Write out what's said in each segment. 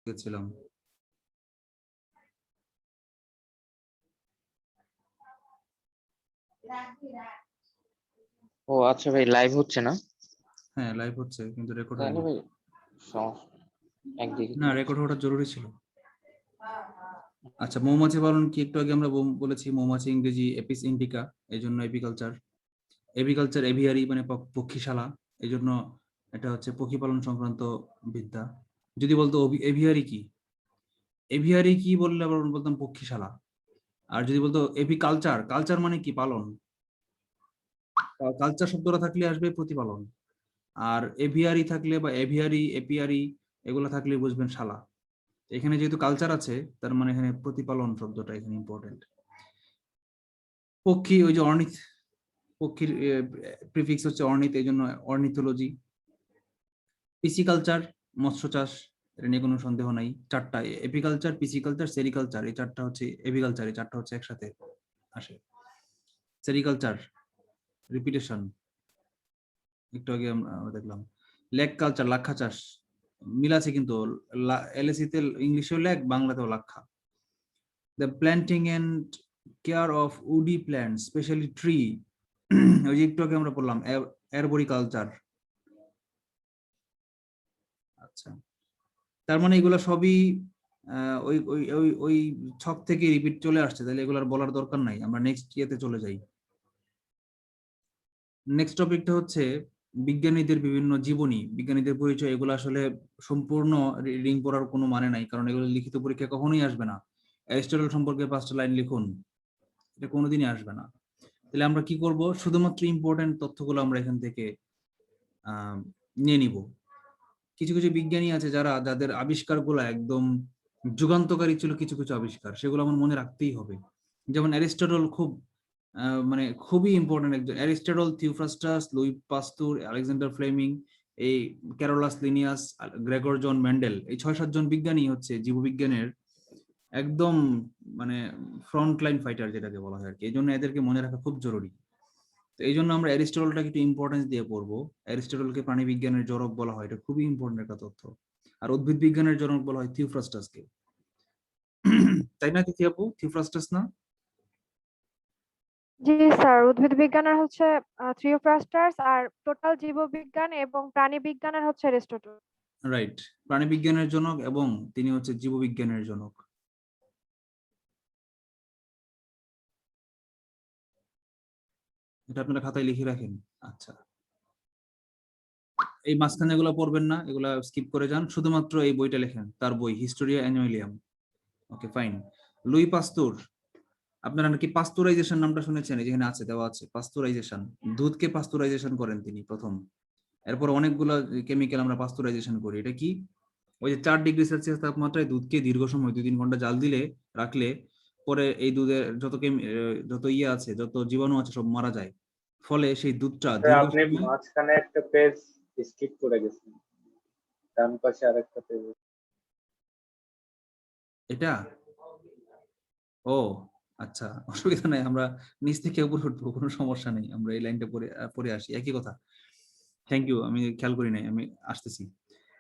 গেছিলাম। ও আচ্ছা ভাই, লাইভ হচ্ছে না? হ্যাঁ, লাইভ হচ্ছে কিন্তু রেকর্ড তাহলে হয়নি। ভাই সমস্যা একদিকে না, কি রেকর্ড হওয়াটা জরুরি ছিল। আচ্ছা, মৌমাছি পালন কি একটু আগে আমরা বলেছি, মৌমাছি ইংরেজি এপিস ইন্ডিকা, এই জন্য এপিকালচার। এপিকালচার এভিয়ারি মানে পক্ষীশালা, এই জন্য এটা হচ্ছে পক্ষী পালন সংক্রান্ত বিদ্যা। যদি বলতো এভিয়ারি কি, এভিয়ারি কি বললে আবার বলতাম পক্ষীশালা। আর যদি বলতো এপিকালচার, কালচার মানে কি পালন, কালচার শব্দটা থাকলে আসবে প্রতিপালন। আর এভিয়ারি থাকলে বা এভিয়ারি এপিয়ারি এগুলো থাকলে বুঝবেন শালা। এখানে যেহেতু কালচার আছে, তার মানে এখানে প্রতিপালন শব্দটা এখানে ইম্পর্টেন্ট। পক্ষী, ওই যে অর্নিথ, পক্ষীর প্রিফিক্স হচ্ছে অর্নিথ, এই জন্য অর্নিথোলজি। পিসিকালচার মৎস্য চাষ, এটা নিয়ে কোনো সন্দেহ নাই। চারটা, এপিকালচার, পিসিকালচার, সেরিকালচার, এই চারটা হচ্ছে এপিকালচার, এই চারটা হচ্ছে একসাথে আসে। সেরিকালচার রিপিটেশন, একটু আগে আমরা দেখলাম। লেক কালচার লাক্ষা চাষ, মিল আছে কিন্তু, এলএসি তে ইংলিশেও লেক, বাংলাতেও লাক্ষা। The planting and care of woody plant specially tree, ওই যে একটু আগে আমরা বললাম অ্যারবরিকালচার। আচ্ছা, তার মানে এগুলো সবই ওই ওই ওই ওই ছক থেকে রিপিট চলে আসছে, তাহলে এগুলো আর বলার দরকার নাই, আমরা নেক্সট ইয়েতে চলে যাই। নেক্সট টপিকটা হচ্ছে বিজ্ঞানীদের বিভিন্ন জীবনী, বিজ্ঞানীদের পরিচয়। এগুলো আসলে সম্পূর্ণ রিডিং পড়ার কোনো মানে নাই, কারণ এগুলো লিখিত পরীক্ষা কখনোই আসবে না। অ্যারিস্টটল সম্পর্কে 5টা লাইন লিখুন, এটা কোনোদিনই আসবে না। তাহলে আমরা কি করব, শুধুমাত্র ইম্পর্টেন্ট তথ্যগুলো আমরা এখান থেকে নিয়ে নিব। কিছু কিছু বিজ্ঞানী আছে যাদের আবিষ্কারগুলো একদম যুগান্তকারী ছিল, কিছু কিছু আবিষ্কার সেগুলো আমার মনে রাখতেই হবে। যেমন অ্যারিস্টটল খুব মানে খুবই ইম্পর্টেন্ট একজন। Aristotle, Theophrastus, Louis Pasteur, Alexander Fleming, এই Carolus Linnaeus, Gregor Johann Mendel, এই 6-7 জন বিজ্ঞানী হচ্ছে জীববিজ্ঞানের একদম মানে ফ্রন্ট লাইন ফাইটার যেটাকে বলা হয় আর কি। এই জন্য এদেরকে মনে রাখা খুব জরুরি। তো এই জন্য আমরা অ্যারিস্টটলটাকে একটু ইম্পর্টেন্স দিয়ে পড়বো। অ্যারিস্টটলকে প্রাণী বিজ্ঞানের জনক বলা হয়, এটা খুবই ইম্পর্টেন্ট একটা তথ্য। আর উদ্ভিদ বিজ্ঞানের জনক বলা হয় থিওফ্রাস্টাসকে। তাই না কি আপু, থিওফ্রাস্টাস না? জি স্যার, উদ্ভিদ বিজ্ঞানের হচ্ছে থিওফ্রাস্টাস, আর টোটাল জীববিজ্ঞান এবং প্রাণী বিজ্ঞানের হচ্ছে অ্যারিস্টটল। রাইট, প্রাণী বিজ্ঞানের জনক এবং তিনি হচ্ছে জীববিজ্ঞানের জনক। এটা আপনারা খাতায় লিখে রাখেন। আচ্ছা, এই মাঝখানে এগুলো পড়বেন না, এগুলা স্কিপ করে যান, শুধুমাত্র এই বইটা লেখেন, তার বই Historia Animalium. Okay fine. Louis Pasteur, আপনারা নাকি পাস্তুরাইজেশন নামটা শুনেছেন, এই যেখানে আছে, দেওয়া আছে পাস্তুরাইজেশন। দুধকে পাস্তুরাইজেশন করেন তিনি প্রথম। এরপর অনেকগুলো কেমিক্যাল আমরা পাস্তুরাইজেশন করি। এটা কি, ওই যে 4 ডিগ্রি সেলসিয়াস তাপমাত্রায় দুধকে দীর্ঘ সময় 2-3 ঘন্টা জাল দিলে রাখলে পরে এই দুধের যত ইয়ে আছে, যত জীবাণু আছে সব মারা যায়। ফলে সেই দুধটা দীর্ঘ আপনি সময়। মাঝখানে একটা পেজ স্কিপ করে গেছেন, ডান পাশে আরেকটা পেজ। এটা, ও আচ্ছা, অসুবিধা নাই, আমরা নিচ থেকে উপরে উঠবো, কোনো সমস্যা নেই, আমরা এই লাইনটা পরে পরে আসি, একই কথা। থ্যাংক ইউ, আমি খেয়াল করি নাই, আমি আসতেছি।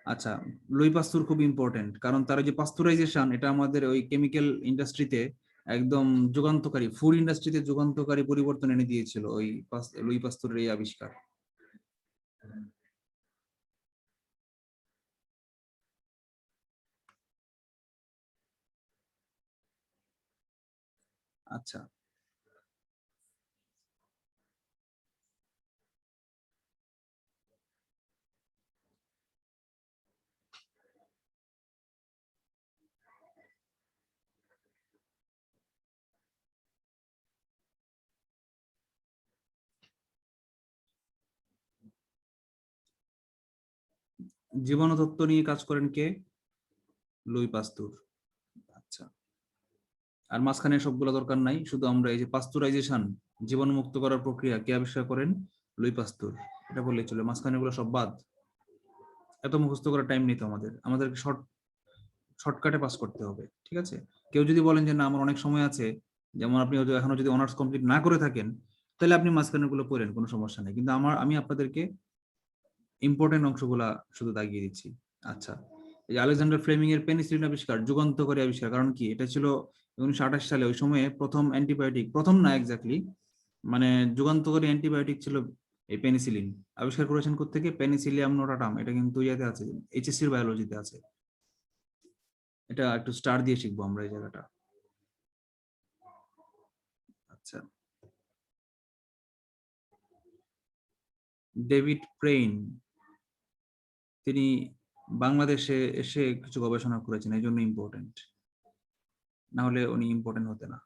আচ্ছা, লুই পাস্তুর খুব ইম্পর্টেন্ট, কারণ তার যে পাস্তুরাইজেশন, এটা আমাদের ওই কেমিক্যাল ইন্ডাস্ট্রিতে একদম যুগান্তকারী, ফুড ইন্ডাস্ট্রিতে যুগান্তকারী পরিবর্তন এনে দিয়েছিল ওই লুই পাস্তুরের এই আবিষ্কার। আচ্ছা, জীবাণুতত্ত্ব নিয়ে কাজ করেন কে, লুই পাস্তুর। আচ্ছা, আর মাঝখানে সবগুলো দরকার নাই, শুধু আমরা এই যে পাস্তুরাইজেশন, জীবাণু মুক্ত করার প্রক্রিয়া কে আবিষ্কার করেন, লুই পাস্তুর, এটা বললেই চলে। মাঝখানে গুলো সব বাদ, এত মুখস্থ করার টাইম নেই তো আমাদের, আমাদেরকে শর্টকাটে পাস করতে হবে, ঠিক আছে? কেউ যদি বলেন যে না আমার অনেক সময় আছে, যেমন আপনি এখনো যদি অনার্স কমপ্লিট না করে থাকেন, তাহলে আপনি মাঝখানে গুলো পড়েন, কোনো সমস্যা নেই, কিন্তু আমি আপনাদেরকে ইম্পর্টেন্ট অংশগুলা শুধু দাগিয়ে দিচ্ছি। আচ্ছা, এই যে আলেকজান্ডার ফ্লেমিং এর পেনিসিলিন আবিষ্কার যুগান্তকারী আবিষ্কার। কারণ কি, এটা ছিল 1928 সালে, ওই সময়ে প্রথম অ্যান্টিবায়োটিক, প্রথম না এক্স্যাক্টলি, মানে যুগান্তকারী অ্যান্টিবায়োটিক ছিল এই পেনিসিলিন। আবিষ্কার করেছেন কোত্থেকে? পেনিসিলিয়াম নোটাটাম। এটা কিন্তু ইয়াতে আছে, এইচএসসি বায়োলজিতে আছে। এটা একটু স্টার দিয়ে শিখবো আমরা এই জায়গাটা। আচ্ছা, ডেভিড প্রেইন, তিনি বাংলাদেশে এসে কিছু গবেষণা করেছেন, এই জন্য ইম্পর্টেন্ট, না হলে উনি ইম্পর্টেন্ট হতে না।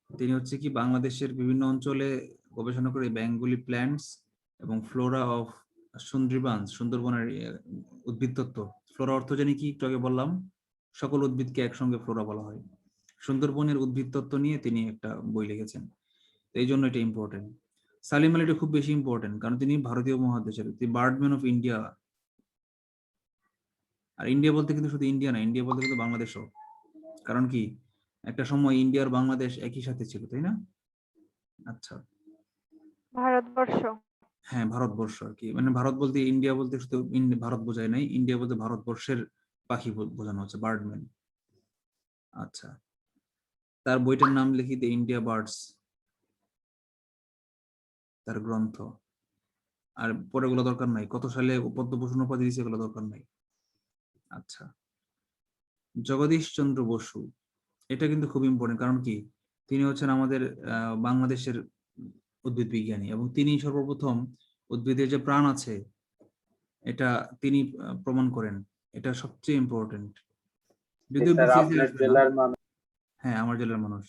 তিনি হচ্ছে কি বাংলাদেশের বিভিন্ন অঞ্চলে গবেষণা করে বেঙ্গলি প্ল্যান্টস এবং ফ্লোরা অফ সুন্দরবনের উদ্ভিদ তত্ত্ব। ফ্লোরা অর্থ জানি কি, একটু আগে বললাম, সকল উদ্ভিদকে একসঙ্গে ফ্লোরা বলা হয়। সুন্দরবনের উদ্ভিদ তত্ত্ব নিয়ে তিনি একটা বই লিখেছেন, এই জন্য এটা ইম্পর্টেন্ট। সালিম আলী এটা খুব বেশি ইম্পর্টেন্ট, কারণ তিনি ভারতীয় মহাদেশের বার্ডম্যান অফ ইন্ডিয়া। আর ইন্ডিয়া বলতে কিন্তু শুধু ইন্ডিয়া না, ইন্ডিয়া বলতে কিন্তু বাংলাদেশও। কারণ কি, একটা সময় ইন্ডিয়া আর বাংলাদেশ একই সাথে ছিল, তাই না? আচ্ছা, ভারতবর্ষ। হ্যাঁ, ভারতবর্ষ আর কি, মানে ভারত বলতে ইন্ডিয়া বলতে শুধু ভারত বোঝায় নাই, ইন্ডিয়া বলতে ভারতবর্ষের পাখি বোঝানো হচ্ছে, বার্ডম্যান। আচ্ছা, তার বইটার নাম লিখি দ্য ইন্ডিয়া বার্ডস, তার গ্রন্থ। আর পরে গুলো দরকার নাই, কত সালে পদ্মভূষণ উপাধি দিয়েছে এগুলো দরকার নাই। আচ্ছা, জগদীশ চন্দ্র বসু, এটা কিন্তু খুব ইম্পর্টেন্ট। কারণ কি, তিনি হচ্ছেন আমাদের বাংলাদেশের উদ্ভিদ বিজ্ঞানী, এবং তিনি সর্বপ্রথম উদ্ভিদের যে প্রাণ আছে এটা তিনি প্রমাণ করেন। এটা সবচেয়ে ইম্পর্টেন্ট। যদিও স্যার বিসিএস আপনার আসবে না। জেলার মানুষ। হ্যাঁ, আমার জেলার মানুষ।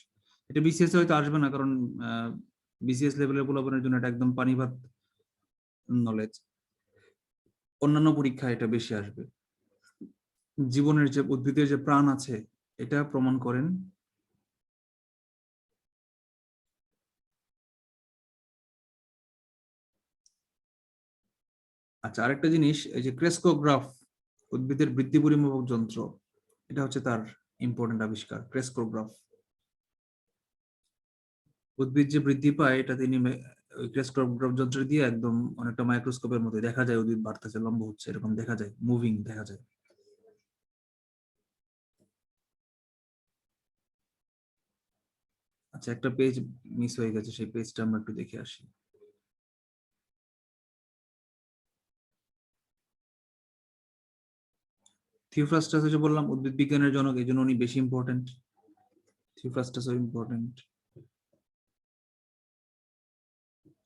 এটা বিসিএস হয়তো আসবে না, কারণ বিসিএস লেভেলের পোলাপানের জন্য এটা একদম পানিভাত নলেজ। অন্যান্য পরীক্ষায় এটা বেশি আসবে। জীবনের যে উদ্ভিদের যে প্রাণ আছে এটা প্রমাণ করেন আচ্ছা, আরেকটা জিনিস, এই যে ক্রেস্কোগ্রাফ, উদ্ভিদের বৃদ্ধি পরিমাপক যন্ত্র, এটা হচ্ছে তার ইম্পর্টেন্ট আবিষ্কার, ক্রেস্কোগ্রাফ। উদ্ভিদ যে বৃদ্ধি পায় এটা তিনি ওই ক্রেস্কোগ্রাফ যন্ত্র দিয়ে একদম অনেকটা মাইক্রোস্কোপের মধ্যে দেখা যায়, উদ্ভিদ বাড়তেছে, লম্ব হচ্ছে, এরকম দেখা যায়, মুভিং দেখা যায়। আচ্ছা, একটা পেজ মিস হয়ে গেছে, সেই পেজটা আমরা একটু দেখে আসি। থিওফ্রাস্টাস হচ্ছে বললাম উদ্ভিদ বিজ্ঞানের জনক, এই জন্য উনি বেশি important. Theophrastus important.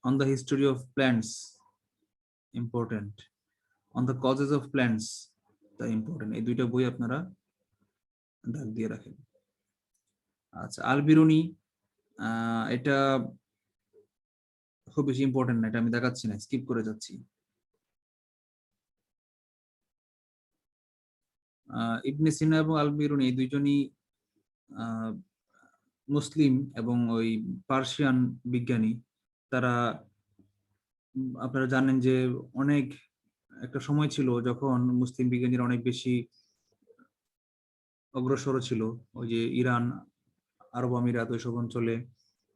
On the history of plants, important. On the causes of plants, তা ইম্পর্টেন্ট। এই দুইটা বই আপনারা দাগ দিয়ে রাখেন। আচ্ছা, আলবিরুনি, এটা খুব বেশি ইম্পর্টেন্ট না, এটা আমি দেখাচ্ছি না, স্কিপ করে যাচ্ছি। ইবনে সিনা এবং আলবিরুনি এই দুইজনই মুসলিম এবং ওই পার্সিয়ান বিজ্ঞানী। তারা আপনারা জানেন যে অনেক একটা সময় ছিল যখন মুসলিম বিজ্ঞানীরা অনেক বেশি অগ্রসর ছিল, ওই যে ইরান, আরব আমিরাত, ওইসব অঞ্চলে,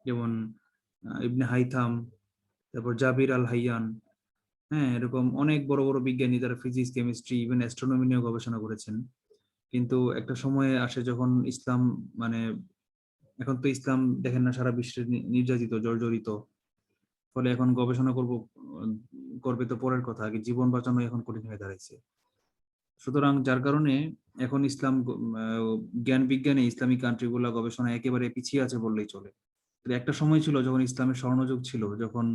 যেমন ইবনে হাইথাম, তারপর জাবির আল হাইয়ান, হ্যাঁ, এরকম অনেক বড় বড় বিজ্ঞানী যারা ফিজিক্স, কেমিস্ট্রি, ইভেন অ্যাস্ট্রোনমি নিয়েও গবেষণা করেছেন। কিন্তু একটা সময়ে আসে যখন ইসলাম, মানে এখন তো ইসলাম দেখেন না সারা বিশ্বে নির্যাতিত, জর্জরিত, ফলে এখন গবেষণা করবে তো পরের কথা, আগে জীবন বাঁচানো এখন কঠিন হয়ে দাঁড়াইছে। সুতরাং যার কারণে এখন ইসলাম জ্ঞান বিজ্ঞানে ইসলামিক কান্ট্রিগুলো গবেষণা একেবারে পিছিয়ে আছে বললেই চলে। একটা সময় ছিল যখন ইসলামের স্বর্ণযুগ ছিল, যখন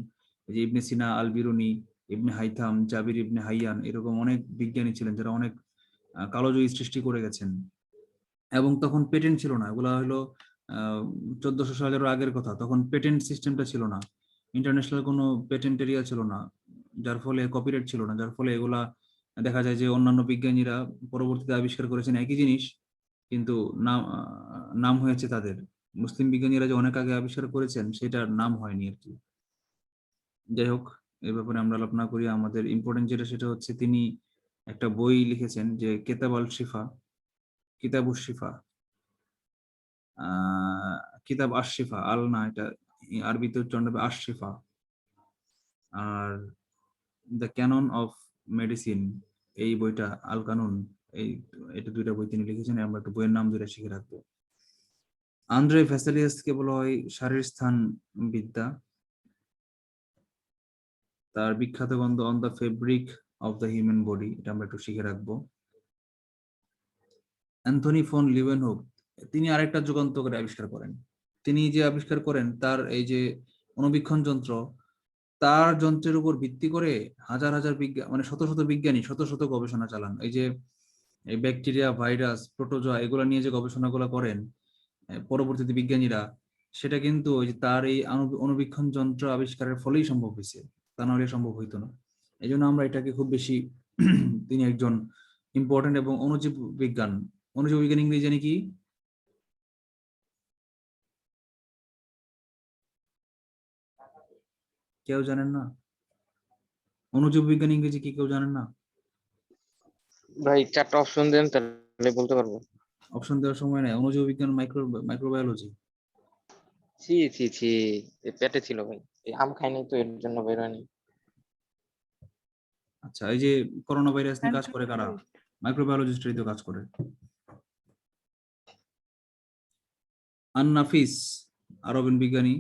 এই যে ইবনে সিনা, আল বিরুনি, ইবনে হাইথাম, জাবির ইবনে হাইয়ান, এরকম অনেক বিজ্ঞানী ছিলেন যারা অনেক কালোজয়ী সৃষ্টি করে গেছেন। এবং তখন পেটেন্ট ছিল না, এগুলা হলো 1400 সালের আগের কথা। তখন পেটেন্ট সিস্টেমটা ছিল না, ইন্টারন্যাশনাল কোনো পেটেন্ট এরিয়া ছিল না, যার ফলে কপিরাইট ছিল না, যার ফলে এগুলা দেখা যায় যে অন্যান্য বিজ্ঞানীরা পরবর্তীতে আবিষ্কার করেছেন একই জিনিস, কিন্তু নাম হয়েছে তাদের। মুসলিম বিজ্ঞানীরা যে অনেক আগে আবিষ্কার করেছেন সেটার নাম হয়নি আর কি। যাই হোক, এই ব্যাপারে আমরা আলোচনা করি। আমাদের ইম্পর্টেন্ট যেটা সেটা হচ্ছে তিনি একটা বই লিখেছেন যে কিতাব আল শিফা, কিতাবুশ শিফা, কিতাব আশিফা, আল না, এটা আরবিতে উচ্চারণ হবে আশিফা। আর দ্য ক্যানন অফ মেডিসিন, এই বইটা, আল কানুন, এই এটা দুইটা বই তিনি লিখেছেন, আমরা একটু বইয়ের নাম দুইটা শিখে রাখবো। আন্দ্রে ভেসেলিয়াসকে বলা হয় শারীরস্থান বিদ্যা। তার বিখ্যাত গ্রন্থ on the fabric of the human body, এটা আমরা একটু শিখে রাখবো। অ্যান্থনি ফন লিউয়েনহুক, তিনি আরেকটা যুগান্তকারী আবিষ্কার করেন। তিনি যে আবিষ্কার করেন তার এই যে অণুবীক্ষণ যন্ত্র, তার যন্ত্রের উপর ভিত্তি করে হাজার হাজার বিজ্ঞান মানে শত শত বিজ্ঞানী শত শত গবেষণা চালান। এই যে এই ব্যাকটেরিয়া, ভাইরাস, প্রোটোজোয়া এগুলা নিয়ে যে গবেষণাগুলো করেন পরবর্তীতে বিজ্ঞানীরা, সেটা কিন্তু ওই যে তার এই অণুবীক্ষণ যন্ত্র আবিষ্কারের ফলেই সম্ভব হয়েছে, তা নাহলে সম্ভব হইতো না। এই জন্য আমরা এটাকে খুব বেশি তিনি একজন ইম্পর্টেন্ট। এবং অণুজীব বিজ্ঞান, অণুজীব বিজ্ঞান ইংরেজি জানি কি? কেউ জানেন না? অণুজীব বিজ্ঞান ইংরেজি কি কেউ জানেন না? ভাই 4টা অপশন দেন তাহলে বলতে পারবো। অপশন দেওয়ার সময় নাই। অণুজীব বিজ্ঞান, মাইক্রোবায়োলজি। ছি ছি ছি, পেটে ছিল ভাই, এই আম খাই নাই তো এর জন্য বের হয়নি। আচ্ছা, এই যে করোনা ভাইরাস নিয়ে কাজ করে কারা? মাইক্রোবায়োলজিস্টরাই তো কাজ করে। আন-নাফিস আরবিন বিজ্ঞানী,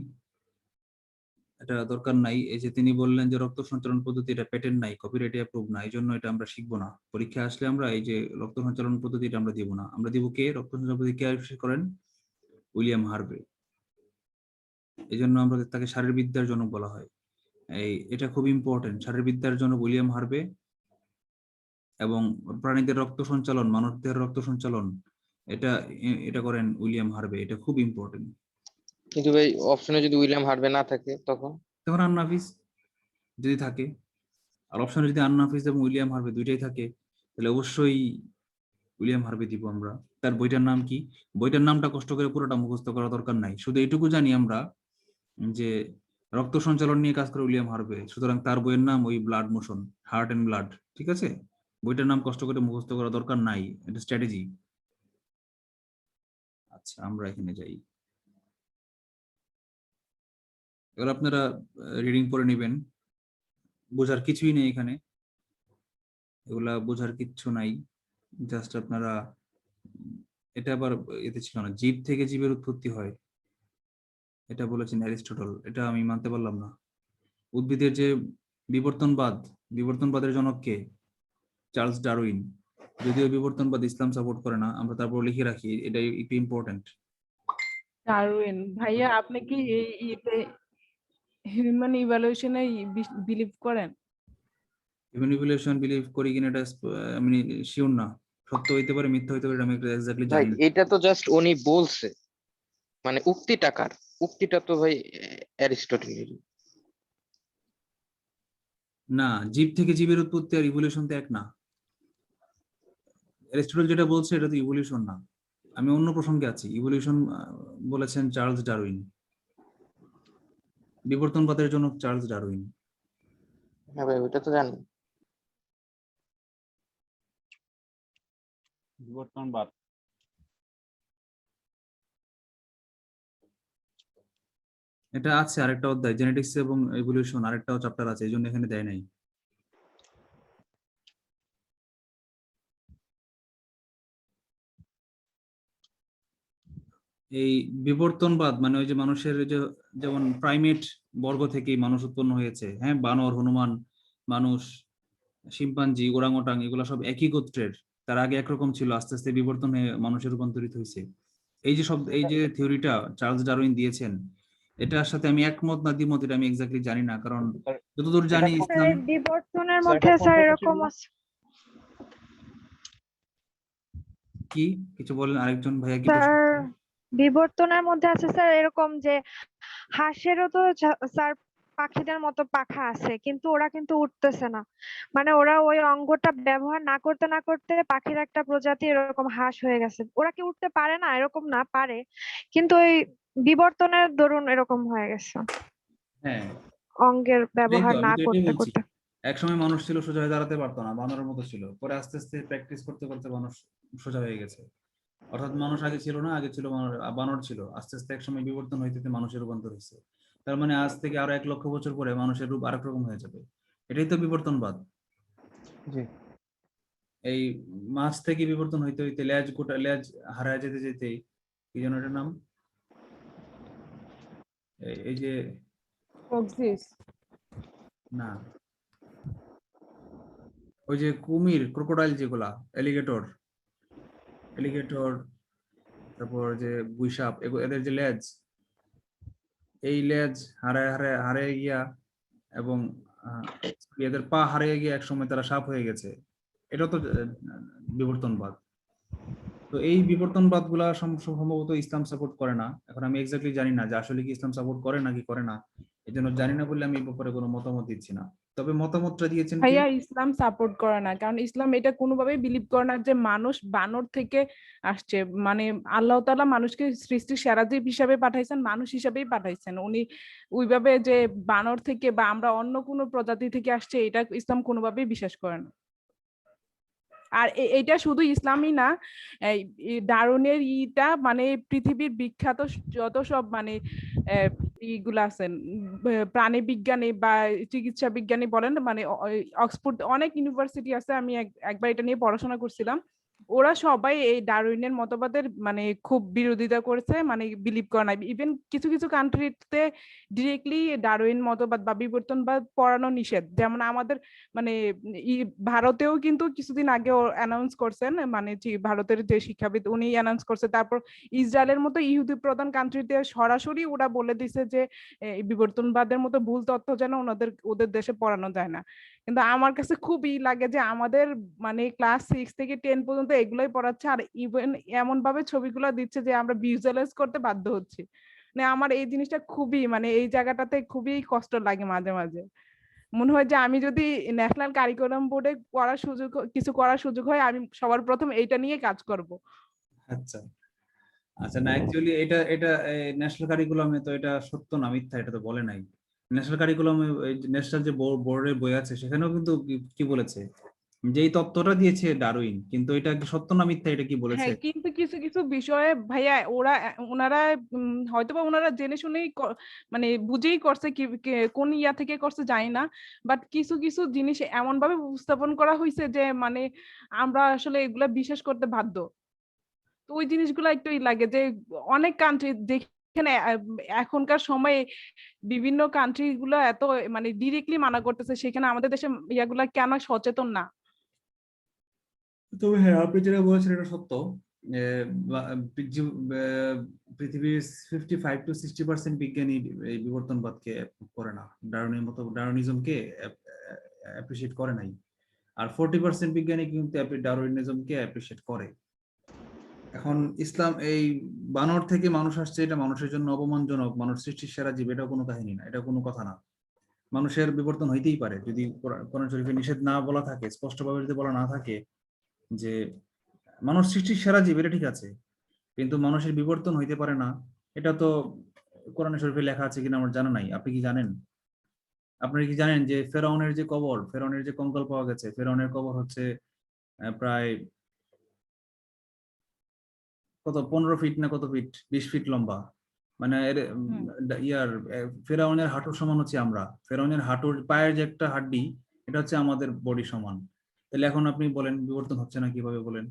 এটা দরকার নাই। এই যে তিনি বললেন যে রক্ত সঞ্চালন পদ্ধতি, এটা প্যাটেন্ট নাই, কপিরাইট অ্যাপ্রুভ না, এই জন্য এটা আমরা শিখবো না। পরীক্ষা আসলে আমরা এই যে রক্ত সঞ্চালন পদ্ধতিটা আমরা দিব না। আমরা দিব কে? রক্ত সঞ্চালন পদ্ধতি কে আবিষ্কার করেন? William Harvey. এই জন্য আমরা তাকে শারীরবিদ্যার জনক বলা হয়। এটা খুব ইম্পর্টেন্ট, শারীরবিদ্যার জনক উইলিয়াম হার্ভে। এবং প্রাণীদের রক্ত সঞ্চালন, মানবদের রক্ত সঞ্চালন, এটা এটা করেন উইলিয়াম হার্ভে। এটা খুব ইম্পর্টেন্ট। কিন্তু ভাই অপশনে যদি উইলিয়াম হার্ভে না থাকে তখন? তখন আন-নাফিস যদি থাকে। আর অপশনে যদি আন-নাফিস এবং উইলিয়াম হার্ভে দুইটাই থাকে, তাহলে অবশ্যই উইলিয়াম হার্ভে দিব আমরা। তার বইটার নাম কি? বইটার নামটা কষ্ট করে পুরোটা মুখস্থ করা দরকার নাই, শুধু এইটুকু জানি আমরা যে রক্ত সঞ্চালন নিয়ে কাজ করে উইলিয়াম হার্ভে, সুতরাং তার বইয়ের নাম ওই blood motion, heart and blood. ঠিক আছে, বইটার নাম কষ্ট করে মুখস্থ করা দরকার নাই, এটা স্ট্র্যাটেজি। আচ্ছা, আমরা এখানে যাই। এবার আপনারা রিডিং করে নেবেন, বোঝার কিছুই নেই এখানে, এগুলা বোঝার কিচ্ছু নাই। জাস্ট আপনারা এটা আবার এতে ছিল না, জীব থেকে জীবের উৎপত্তি হয়, এটা বলেছেন অ্যারিস্টটল, এটা আমি মানতে পারলাম না। উদ্ভিদের যে বিবর্তনবাদ, বিবর্তনবাদের জনক কে? Charles Darwin. যদিও বিবর্তনবাদ ইসলাম সাপোর্ট করে না, আমরা তারপর লিখে রাখি, এটা একটু ইম্পর্টেন্ট। ডারউইন ভাইয়া, আপনি কি এই ইতে হিউম্যান ইভ্যালুয়েশনে বিলিভ করেন? হিউম্যান ইভলিউশন বিলিভ করি কিনা এটা আমি শিওর না, সত্য হইতে পারে মিথ্যা হইতে পারে, আমি এক্স্যাক্টলি ভাই জানি না। এটা তো জাস্ট উনি বলছে, মানে উক্তিটাকার, উক্তিটা তো ভাই অ্যারিস্টটলের। না, জীব থেকে জীবের উৎপত্তি আর ইভলিউশন তো এক না। অ্যারিস্টটল যেটা বলছে এটা তো ইভলিউশন না। আমি অন্য প্রসঙ্গে আছি। ইভলিউশন বলেছেন চার্লস ডারউইন, বিবর্তনবাদের জনক চার্লস ডারউইন। হ্যাঁ ভাই, ওইটা তো জানি। বিবর্তনবাদ। এটা আছে আরেকটা অধ্যায়, জেনেটিক্স এবং ইভলিউশন, আরেকটাও চ্যাপ্টার আছে, এই জন্য এখানে দেয় নাই। এই বিবর্তনবাদ মানে ওই যে মানুষের যে, যেমন প্রাইমেট বর্গ থেকেই মানুষ উৎপন্ন হয়েছে, হ্যাঁ, বানর, হনুমান, মানুষ, শিম্পাঞ্জি, ওরাংওটাং, এগুলো সব একই গোত্রের। তার আগে একরকম ছিল, আস্তে আস্তে বিবর্তন হয়ে মানুষের রূপান্তরিত হয়েছে। এই যে থিওরিটা চার্লস ডারউইন দিয়েছেন, এটার সাথে আমি একমত না দ্বিমত এটা আমি এক্স্যাক্টলি জানি না, কারণ যতদূর জানি ইসলাম বিবর্তনের স্যার, মধ্যে এটা কোন স্যার বইতে এরকম ছিল? আছে কি কিছু বলেন, আরেকজন ভাইয়া কি স্যার, প্রশ্ন? বিবর্তনের মধ্যে আছে স্যার এরকম যে হাঁসেরও তো স্যার পাখিদের মতো পাখা আছে, কিন্তু ওরা কিন্তু উঠতেছে না। মানে ওরা ওই অঙ্গটা ব্যবহার না করতে না করতে পাখির একটা প্রজাতি এরকম হাঁস হয়ে গেছে। ওরা কি উঠতে পারে না? এরকম না, পারে, কিন্তু ওই বিবর্তনের দরুন এরকম হয়ে গেছে, হ্যাঁ, অঙ্গের এটাই ব্যবহার তো, আমি না তো এটাই করতে বলছি। করতে। একসময় মানুষ ছিল সোজা হয়ে দাঁড়াতে পারতো না, বানরের মতো ছিল, পরে আস্তে আস্তে প্র্যাকটিস করতে করতে মানুষ সোজা হয়ে গেছে। অর্থাৎ মানুষ আগে ছিল না, আগে ছিল বানর ছিল, আস্তে আস্তে একসময় বিবর্তন হইতে হইতে মানুষের রূপান্তর হয়েছে। তার মানে আজ থেকে আরো 1 লক্ষ বছর পরে মানুষের রূপ আরেক রকম হয়ে যাবে। এটাই তো বিবর্তনবাদ। জি। এই মাছ থেকে বিবর্তন হইতে হইতে লেজ গোটা লেজ হারায় যেতে যেতে কি যেন এটার নাম, এই যে কক্সিস। না, ওই যে কুমির ক্রোকোডাইল যেগুলা, এলিগেটর, তারপর যে গুইসাপ, এদের যে লেজ, এই লেজ হারায় গিয়া এবং এদের পা হারিয়ে গিয়ে একসময় তারা সাপ হয়ে গেছে। এটা তো বিবর্তনবাদ। তো এই বিবর্তনবাদ গুলা সম্ভবত ইসলাম সাপোর্ট করে না। এখন আমি এক্স্যাক্টলি জানি না যে আসলে কি ইসলাম সাপোর্ট করে নাকি করে না, এই জন্য জানি না বলে আমি এই ব্যাপারে কোনো মতামত দিচ্ছি না। তবে মতামতটা দিয়েছেন কি, ভাইয়া ইসলাম সাপোর্ট করে না, কারণ ইসলাম এটা কোনোভাবেই বিলিভ করে না যে মানুষ বানর থেকে আসছে। মানে আল্লাহ তাআলা মানুষকে সৃষ্টির সেরা জীব হিসাবে পাঠাইছেন, মানুষ হিসাবেই পাঠাইছেন। উনি ওইভাবে যে বানর থেকে বা আমরা অন্য কোনো প্রজাতি থেকে আসছে, এটা ইসলাম কোনোভাবেই বিশ্বাস করে না। আর এইটা শুধু ইসলামই না, এই ডারউইনের ইটা মানে পৃথিবীর বিখ্যাত যত সব মানে ইগুলা আছেন, প্রাণী বিজ্ঞানী বা চিকিৎসা বিজ্ঞানী বলেন, মানে অক্সফোর্ড অনেক ইউনিভার্সিটি আছে, আমি একবার এটা নিয়ে পড়াশোনা করছিলাম। ওরা সবাই এই ডারউইনের মতবাদের মানে খুব বিরোধিতা করেছে, মানে বিলিভ করে না। ইভেন কিছু কিছু কান্ট্রিতে ডিরেক্টলি ডারউইন মতবাদ বা বিবর্তনবাদ পড়ানো নিষেধ। যেমন আমাদের মানে ভারতেও কিন্তু কিছুদিন আগে অ্যানাউন্স করছেন, মানে ভারতের যে শিক্ষাবিদ উনি অ্যানাউন্স করছে। তারপর ইসরায়েলের মতো ইহুদি প্রধান কান্ট্রিতে সরাসরি ওরা বলে দিছে যে এই বিবর্তনবাদের মতো ভুল তথ্য যেন ওদের দেশে পড়ানো যায় না। কিন্তু আমার কাছে খুবই লাগে যে আমাদের মানে ক্লাস 6 থেকে 10 পর্যন্ত এগুলোই পড়াচ্ছে, আর ইভেন এমন ভাবে ছবিগুলো দিচ্ছে যে আমরা ভিজুয়ালাইজ করতে বাধ্য হচ্ছি। মানে আমার এই জিনিসটা খুবই মানে এই জায়গাটাতে খুবই কষ্ট লাগে মাঝে মাঝে। মনে হয় যে আমি যদি ন্যাশনাল কারিকুলাম বোর্ডে কিছু করার সুযোগ হয়, আমি সবার প্রথম এইটা নিয়ে কাজ করব। আচ্ছা আচ্ছা, না অ্যাকচুয়ালি এটা এটা ন্যাশনাল কারিকুলামে তো এটা সত্য না মিথ্যা এটা তো বলে নাই। ন্যাশনাল কারিকুলামে ন্যাশনাল যে বোর্ডের বই আছে সেখানেও কিন্তু কি বলেছে, যে এই তত্ত্বটা দিয়েছে ডারউইন, কিন্তু এটা কি সত্য না মিথ্যা এটা কি বলেছে? হ্যাঁ, কিন্তু কিছু কিছু বিষয়ে ভাইয়া ওনারা হয়তোবা ওনারা জেনে শুনেই মানে বুঝেই করছে, কোন ইয়া থেকে করছে জানি না, বাট কিছু কিছু জিনিস এমন ভাবে উপস্থাপন করা হয়েছে যে মানে আমরা আসলে এগুলা বিশ্বাস করতে বাধ্য। তো ওই জিনিসগুলো একটু লাগে যে অনেক কান্ট্রি যেখানে এখনকার সময়ে বিভিন্ন কান্ট্রি গুলো এত মানে ডিরেক্টলি মানা করতেছে, সেখানে আমাদের দেশে ইয়াগুলা কেন সচেতন না? তবে হ্যাঁ, আপনি যেটা বলেছেন এটা সত্য। পৃথিবীর 55 to 60% বিজ্ঞানী এই বিবর্তনবাদকে করে না, ডারউইনিজমকে অ্যাপ্রিসিয়েট করে নাই। আর 40% বিজ্ঞানী কিন্তু ডারউইনিজমকে অ্যাপ্রিসিয়েট করে। এখন ইসলাম এই বানর থেকে মানুষ আসছে, এটা মানুষের জন্য অপমানজনক, মানুষ সৃষ্টির সেরা জীব, এটাও কোনো কাহিনী না, এটা কোনো কথা না। মানুষের বিবর্তন হইতেই পারে, যদি কোরআন শরীফে নিষেধ না বলা থাকে, স্পষ্টভাবে যদি বলা না থাকে যে মানুষ সৃষ্টির সেরা জীব, এটা ঠিক আছে, কিন্তু মানুষের বিবর্তন হইতে পারে না, এটা তো কোরআন শরীফে লেখা আছে কিনা আমার জানা নাই। আপনি কি জানেন? আপনারা কি জানেন যে ফেরাউনের যে কঙ্কাল পাওয়া গেছে, ফেরাউনের কবর হচ্ছে প্রায় কত 15 ফিট না কত ফিট, 20 ফিট লম্বা। মানে ফেরাউনের হাঁটুর সমান হচ্ছে আমরা, ফেরাউনের হাঁটুর পায়ের যে একটা হাড্ডি, এটা হচ্ছে আমাদের বডি সমান। তাহলে এখন আপনি বলেন বিবর্তন হচ্ছে না কিভাবে বলেন?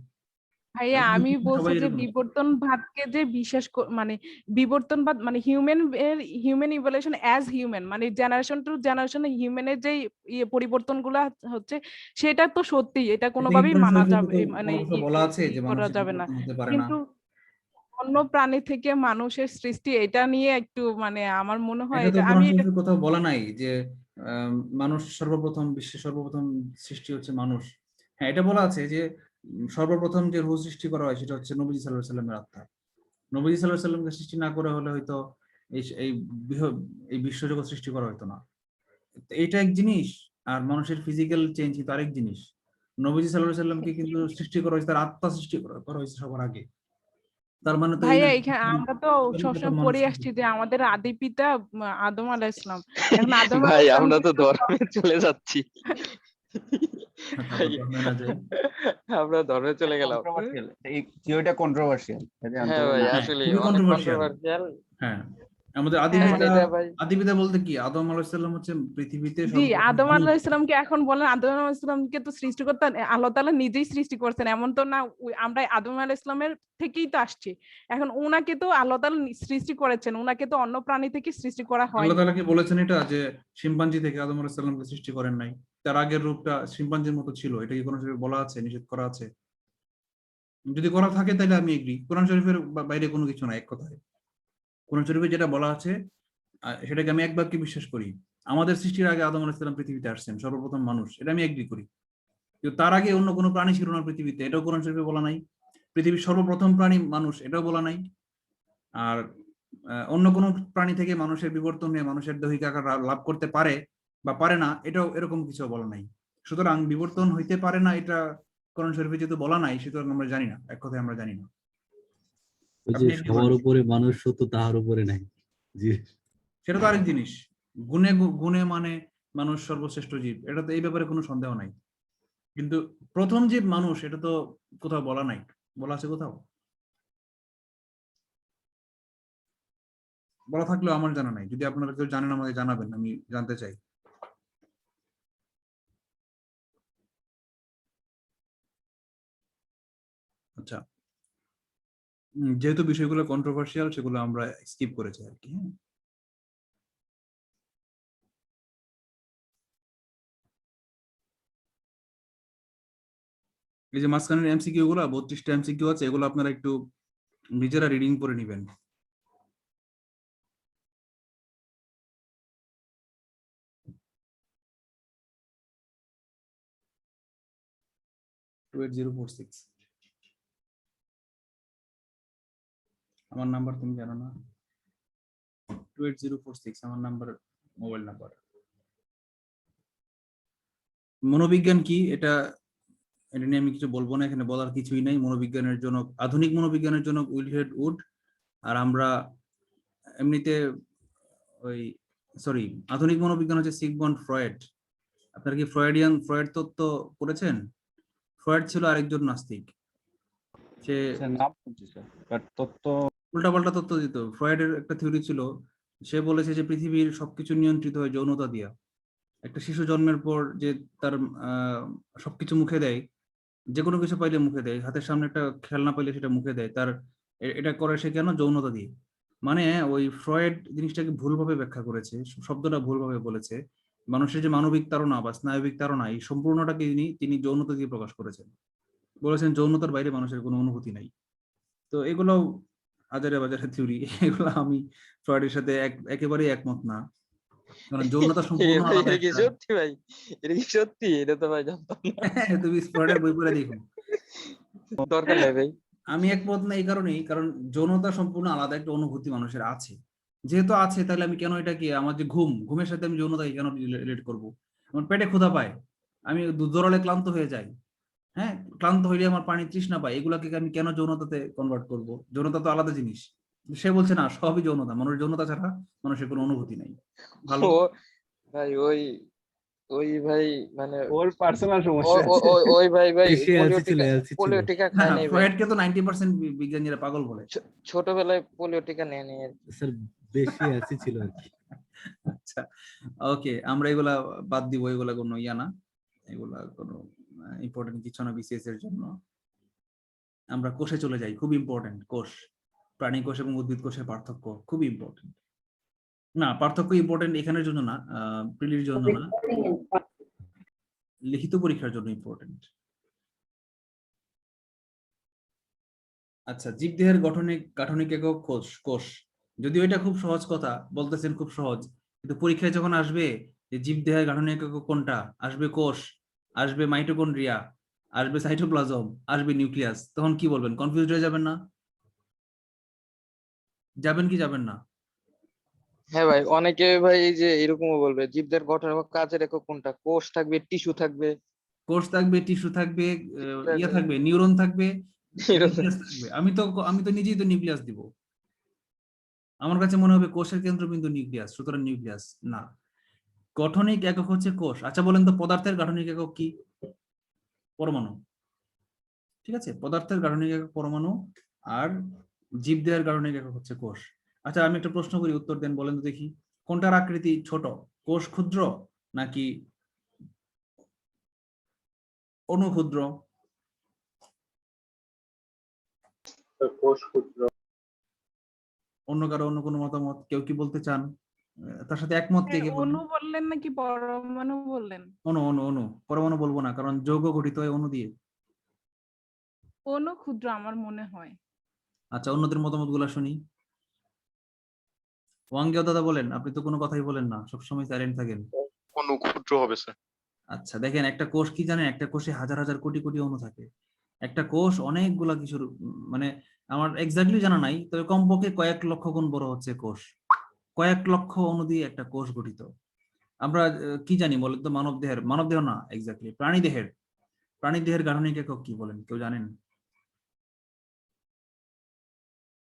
ভাইয়া আমি বলছি সবাই যে এরকম। বিবর্তনবাদকে যে বিশ্বাস মানে বিবর্তনবাদ মানে হিউম্যান ইভলিউশন অ্যাজ হিউম্যান, মানে জেনারেশন টু জেনারেশন হিউম্যানের যে পরিবর্তনগুলো হচ্ছে, সেটা তো সত্যি, এটা কোনোভাবেই কোরআন মানা শরীফে যাবে মানে কোনো কোথাও বলা আছে যে করা মানুষের যাবে না। বিবর্তন হতে পারে না? কিন্তু অন্য প্রাণী থেকে মানুষের সৃষ্টি, এটা নিয়ে একটু মানে আমার মনে হয় এটা তো এটা কোরআন আমি এটা শরীফে কোথাও বলা নাই যে মানুষ সর্বপ্রথম, বিশ্বের সর্বপ্রথম সৃষ্টি হচ্ছে মানুষ। হ্যাঁ, এটা বলা আছে যে সর্বপ্রথম যে রুহ সৃষ্টি করা হয় সেটা হচ্ছে নবীজি সাল্লাল্লাহু আলাইহি সাল্লামের আত্মা। নবীজি সাল্লাল্লাহু আলাইহি সাল্লামকে সৃষ্টি না করে হলে হয়তো এই এই এই বিশ্বজগৎ সৃষ্টি করা হতো না। এটা এক জিনিস, আর মানুষের ফিজিক্যাল চেঞ্জ কিন্তু আরেক জিনিস। নবীজি সাল্লাল্লাহু আলাইহি সাল্লামকে কিন্তু সৃষ্টি করা হয়েছে, তার আত্মা সৃষ্টি করা হয়েছে সবার আগে। তার মানে তো এই না ভাইয়া যে এখানে আমরা তো সবসময় মানুষ। পড়ে আসছি যে আমাদের আদি পিতা আদম আলাইহিস সালাম। এখন আদম ভাই আলাইহিস আমরা তো সালাম ধর্মে চলে যাচ্ছি। তারপর ধর্মে না যাই। আমরা ধর্মে চলে গেলাম। কন্ট্রোভার্সিয়াল, এই থিওরিটা কন্ট্রোভার্সিয়াল। হ্যাঁ ভাই, হ্যাঁ, আসলে খুবই অনেক কন্ট্রোভার্সিয়াল। কন্ট্রোভার্সিয়াল। হ্যাঁ, আমাদের হ্যাঁ, মানে আদিপিতা, এটা ভাই আদিপিতা বলতে কি আদম আলাইহিস সালাম হচ্ছে পৃথিবীতে জি, সর্বপ্রথম আদম মানুষ। আলাইহিস সালামকে এখন বলেন, আদম আলাইহিস সালামকে তো সৃষ্টিকর্তা আল্লাহ তাআলা নিজেই সৃষ্টি করছেন, এমন তো না আমরা আদম আলাইহিস সালামের থেকেই তো আসছি। এখন ওনাকে তো আল্লাহ তাআলা সৃষ্টি করেছেন, ওনাকে তো অন্য প্রাণী থেকে সৃষ্টি করা আল্লাহ হয়নি। তাআলা কি বলেছেন এটা যে শিম্পাঞ্জি থেকে আদম আলাইহিস সালামকে সৃষ্টি করেন নাই? তার আগের রূপটা শিম্পাঞ্জির মতো ছিল, এটা কি কোরআন শরীফে বলা আছে, নিষেধ করা আছে? যদি করা থাকে তাহলে আমি এগ্রি। কোরআন শরীফের বাইরে কোনো কিছু না, এক কথায়। কোরআন শরীফে যেটা বলা আছে সেটাকে আমি এক বাক্যে বিশ্বাস করি। আমাদের সৃষ্টির আগে আদম আলাইহিস সালাম পৃথিবীতে আসছেন, সর্বপ্রথম মানুষ, এটা আমি এগ্রি করি। কিন্তু তার আগে অন্য কোনো প্রাণী ছিল না পৃথিবীতে, এটাও কোরআন শরীফে বলা নাই। পৃথিবীর সর্বপ্রথম প্রাণী মানুষ, এটাও বলা নাই। আর অন্য কোনো প্রাণী থেকে মানুষের বিবর্তন হয়ে মানুষের দৈহিক আকার লাভ করতে পারে বা পারে না, এটাও এরকম কিছু বলা নাই। সুতরাং বিবর্তন হইতে পারে না, এটা কোরআন শরীফে যেহেতু বলা নাই, সুতরাং আমরা জানি না, এক কথায় আমরা জানি না। ওই যে আপনি agree সবার করেন? উপরে মানুষ সত্য, তাহার উপরে নাই। জি, সেটা তো আরেক জিনিস। গুণে গুণে মানে মানুষ সর্বশ্রেষ্ঠ জীব, এটা তো এই ব্যাপারে কোনো সন্দেহ নাই। কিন্তু প্রথম জীব মানুষ, এটা তো কোথাও বলা নাই। বলা আছে কোথাও? বলা থাকলেও আমার জানা নাই। যদি আপনারা কেউ জানেন আমাকে জানাবেন, আমি জানতে চাই। আচ্ছা, যেহেতু বিষয়গুলো কন্ট্রোভার্সিয়াল, সেগুলো আমরা স্কিপ করেছি আর কি। হ্যাঁ, এই যে মাঝখানের এমসিকিউ গুলো, 32টা এমসিকিউ আছে, এগুলো আপনারা একটু নিজেরা রিডিং করে নিবেন। টু 8046 আমার নাম্বার, তুমি জানো না? 28046 আমার নাম্বার, মোবাইল নাম্বার। মনোবিজ্ঞান কি এটা এটা নিয়ে আমি কিছু বলবো না, এখানে বলার কিছুই নাই। মনোবিজ্ঞানের জনক, আধুনিক মনোবিজ্ঞানের জনক উইলফ্রেড উড। আর আমরা এমনিতে ওই, সরি, আধুনিক মনোবিজ্ঞান হচ্ছে সিগমন্ড ফ্রয়েড। আপনারা কি ফ্রয়েড তত্ত্ব পড়েছেন? ফ্রয়েড ছিল আরেকজন নাস্তিক। সে স্যার নাম শুনছি স্যার, বাট তথ্য উল্টাপাল্টা তত্ত্ব দিত। ফ্রয়েডের একটা থিওরি ছিল, সে বলেছে যে পৃথিবীর সবকিছু নিয়ন্ত্রিত হয় যৌনতা দিয়া। একটা শিশু জন্মের পর যে তার সবকিছু মুখে দেয়, যে কোনো কিছু পাইলে মুখে দেয়, হাতের সামনে একটা খেলনা পাইলে সেটা মুখে দেয়, তার এটা করে সে কেন? যৌনতা দিয়ে। মানে ওই ফ্রয়েড জিনিসটাকে ভুলভাবে ব্যাখ্যা করেছে, শব্দটা ভুলভাবে বলেছে। মানুষের যে মানবিক তাড়না বা স্নায়বিক তাড়না, এই সম্পূর্ণটাকে তিনি যৌনতা দিয়ে প্রকাশ করেছেন। বলেছেন যৌনতার বাইরে মানুষের কোনো অনুভূতি নাই। তো এগুলো হাজারে বাজারে থিওরি, এগুলো আমি ফ্রয়েডের সাথে একেবারেই একমত না। কারণ যৌনতা সম্পূর্ণ ভাই আলাদা এটা কি একটা। সত্যি ভাই? এটা কি সত্যি? এটা তো ভাই জানতাম না। তুমি ফ্রয়েডের বই পড়ে দেখো। দরকার নাই ভাই। আমি একমত না এই কারণেই, কারণ যৌনতা সম্পূর্ণ আলাদা একটা অনুভূতি মানুষের আছে। যেহেতু আছে, তাহলে আমি কেন এটাকে, আমার যে ঘুমের সাথে আমি যৌনতাকে কেন রিলেট করব? আমার পেটে ক্ষুধা পায়, আমি দৌড়ালে ক্লান্ত হয়ে যাই। হ্যাঁ, ক্লান্ত হইলে আমার পানি তৃষ্ণা পায়, এগুলাকে আমি কেন যৌনতাতে কনভার্ট করব? যৌনতা তো আলাদা জিনিস। সে বলছে না, সবই যৌনতা, মানুষের যৌনতা ছাড়া মানুষের কোনো অনুভূতি নাই। ভালো। ও ভাই ওই ওই ভাই মানে ওর পার্সোনাল ও সমস্যা ও আছে। ও- ওই ভাই ভাই সে এলসি ছিল, এলসি ছিল। পোলিও টিকা না, খায় নাই ভাই। ফ্রয়েডকে তো 90% বিজ্ঞানীরা পাগল বলে। ছোটবেলায় পোলিও টিকা নেয় নি আর কি। স্যার বেশি এলসি ছিল আর কি। আচ্ছা, ওকে, আমরা এগুলা বাদ দিব, এগুলা কোনো ইয়া না, এগুলা কোনো ইম্পর্টেন্ট কিছু না বিসিএস এর জন্য। আমরা কোষে চলে যাই, খুব ইম্পর্টেন্ট কোষ। প্রাণী কোষ এবং উদ্ভিদ কোষের পার্থক্য খুব ইম্পর্টেন্ট। না, পার্থক্য ইম্পর্টেন্ট এখানের জন্য না, প্রিলির জন্য না, লিখিত পরীক্ষার জন্য ইম্পর্টেন্ট। আচ্ছা, জীবদেহের গাঠনিক একক কোষ। যদিও এটা খুব সহজ কথা বলতেছেন, খুব সহজ, কিন্তু পরীক্ষায় যখন আসবে যে জীবদেহের গাঠনিক একক কোনটা, আসবে কোষ, আসবে মাইটোকন্ড্রিয়া, আসবে সাইটোপ্লাজম, আসবে নিউক্লিয়াস, তখন কি বলবেন? কনফিউজড হয়ে যাবেন না? যাবেন কি যাবেন না? হ্যাঁ ভাই, অনেকে ভাই এই যে এরকমও বলবে জীবদের গঠন এবং কাজের একক কোনটা, কোষ থাকবে, টিস্যু থাকবে। কোষ থাকবে, টিস্যু থাকবে, ইয়ে থাকবে, নিউরন থাকবে, নিউক্লিয়াস থাকবে। আমি তো নিজেই তো নিউক্লিয়াস দিব। আমার কাছে মনে হবে কোষের কেন্দ্রবিন্দু নিউক্লিয়াস, সুতরাং নিউক্লিয়াস না। গঠনিক একক হচ্ছে কোষ। আচ্ছা বলেন তো, পদার্থের গাঠনিক একক কি? পরমাণু। ঠিক আছে, পদার্থের গাঠনিক একক পরমাণু, আর জীবদেহের গাঠনিক একক হচ্ছে কোষ। আচ্ছা আমি একটা প্রশ্ন করি, উত্তর দেন, বলেন তো দেখি কোনটার আকৃতি ছোট, কোষ ক্ষুদ্র নাকি অণু ক্ষুদ্র? তো কোষ ক্ষুদ্র। অন্য কারো অন্য কোনো মতামত কেউ কি বলতে চান? তার সাথে একমত কে কে বলবেন? অণু বললেন নাকি পরমাণু বললেন? অণু অণু অণু, পরমাণু বলবো না, কারণ যৌগ গঠিত হয় অণু দিয়ে। অণু ক্ষুদ্র আমার মনে হয়। আচ্ছা অন্যদের মতামত গুলা শুনি। ওয়াঙ্গেও দাদা বলেন, আপনি তো কোনো কথাই বলেন না, সবসময় সাইলেন্ট থাকেন। অণু ক্ষুদ্র হবে স্যার। আচ্ছা দেখেন, একটা কোষ কি জানেন, একটা কোষে হাজার হাজার কোটি কোটি অণু থাকে। একটা কোষ অনেকগুলা কিছুর মানে আমার এক্স্যাক্টলি জানা নাই, তবে কমপক্ষে কয়েক লক্ষ গুণ বড় হচ্ছে কোষ। কয়েক লক্ষ অণু দিয়ে একটা কোষ গঠিত। আমরা কি জানি বলেন তো, মানব দেহ না, এক্স্যাক্টলি প্রাণী দেহের গাঠনিক একক কি বলেন, কেউ জানেন?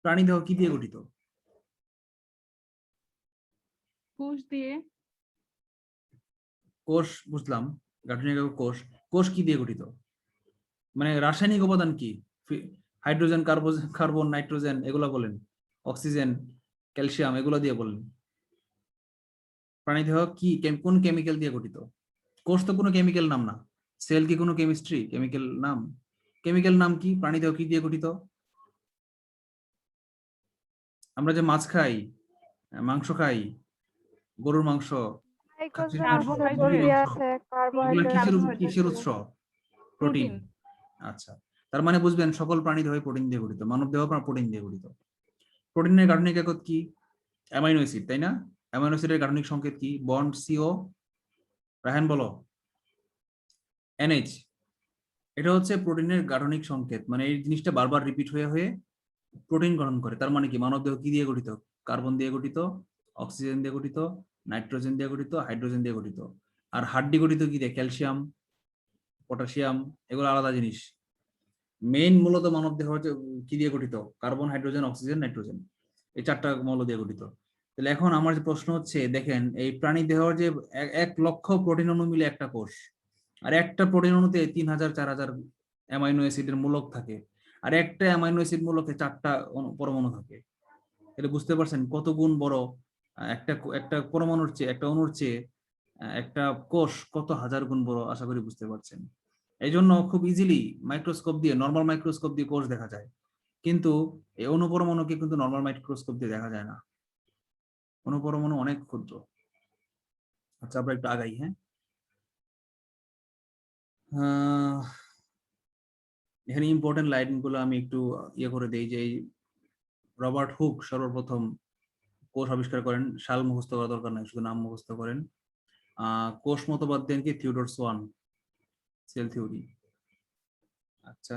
প্রাণী দেহ কি দিয়ে গঠিত? কোষ দিয়ে। কোষ বুঝলাম, গাঠনিক একক কোষ। কোষ কি দিয়ে গঠিত, মানে রাসায়নিক উপাদান কি? হাইড্রোজেন, কার্বন, নাইট্রোজেন এগুলা বলেন, অক্সিজেন, ক্যালসিয়াম এগুলো দিয়ে বলেন। প্রাণী দেহ কি কোন কেমিক্যাল দিয়ে গঠিত? কোষ তো কোনো কেমিক্যাল নাম না। সেল কি কোনো কেমিক্যাল নাম? কেমিক্যাল নাম কি? প্রাণী দেহ কি দিয়ে গঠিত? আমরা যে মাছ খাই, মাংস খাই, গরুর মাংস, খাসির গ্লাইকোজেন মাংস, আছে, মুরগির প্রোটিন মাংস, আছে, এগুলা কার্বোহাইড্রেট কিসের উৎস? প্রোটিন। প্রোটিন। আচ্ছা, তার মানে বুঝবেন সকল প্রাণী দেহ প্রোটিন দিয়ে গঠিত, মানব দেহ প্রোটিন দিয়ে গঠিত। প্রোটিনের গাঠনিক একক কি? অ্যামাইনো অ্যাসিড, তাই না? অ্যামাইনো অ্যাসিডের গাঠনিক সংকেত কি? বন্ড সিও, রাহান বলো। NH, এটা হচ্ছে প্রোটিনের গাঠনিক সংকেত, মানে এই জিনিসটা বারবার রিপিট হয়ে হয়ে প্রোটিন গঠন করে। তার মানে কি মানব দেহ কি দিয়ে গঠিত? কার্বন দিয়ে গঠিত, অক্সিজেন দিয়ে গঠিত, নাইট্রোজেন দিয়ে গঠিত, হাইড্রোজেন দিয়ে গঠিত। আর হাড্ডি গঠিত কি দিয়ে? ক্যালসিয়াম, পটাশিয়াম, এগুলো আলাদা জিনিস। মেইন মূলত মানব দেহ হচ্ছে কি দিয়ে গঠিত? কার্বন, হাইড্রোজেন, অক্সিজেন, নাইট্রোজেন, এই চারটা মৌল দিয়ে গঠিত। তাহলে এখন আমার যে প্রশ্ন হচ্ছে, দেখেন এই প্রাণী দেহ যে 1 লক্ষ প্রোটিন অণু মিলে একটা কোষ, আর একটা প্রোটিন অণুতে 3000 4000 অ্যামাইনো অ্যাসিডের মূলক থাকে, আর একটা অ্যামাইনো অ্যাসিড মূলকে 4টা পরমাণু থাকে। তাহলে বুঝতে পারছেন কত গুণ বড় একটা একটা পরমাণুর চেয়ে, একটা অণুর চেয়ে একটা কোষ কত হাজার গুণ বড়, আশা করি বুঝতে পারছেন। এই জন্য খুব ইজিলি মাইক্রোস্কোপ দিয়ে, নর্মাল মাইক্রোস্কোপ দিয়ে কোষ দেখা যায়, কিন্তু এই অণুপরমাণুকে কিন্তু নর্মাল মাইক্রোস্কোপ দিয়ে দেখা যায় না। অণুপরমাণু অনেক ক্ষুদ্র। আচ্ছা আমরা একটু আগাই, হ্যাঁ। এখানে ইম্পর্টেন্ট লাইন গুলো আমি একটু ইয়ে করে দেই, যে রবার্ট হুক সর্বপ্রথম কোষ আবিষ্কার করেন। সাল মুখস্থ করা দরকার নাই, শুধু নাম মুখস্থ করেন। কোষ মতবাদ দেন কি? Theodor Schwann, cell theory. আচ্ছা,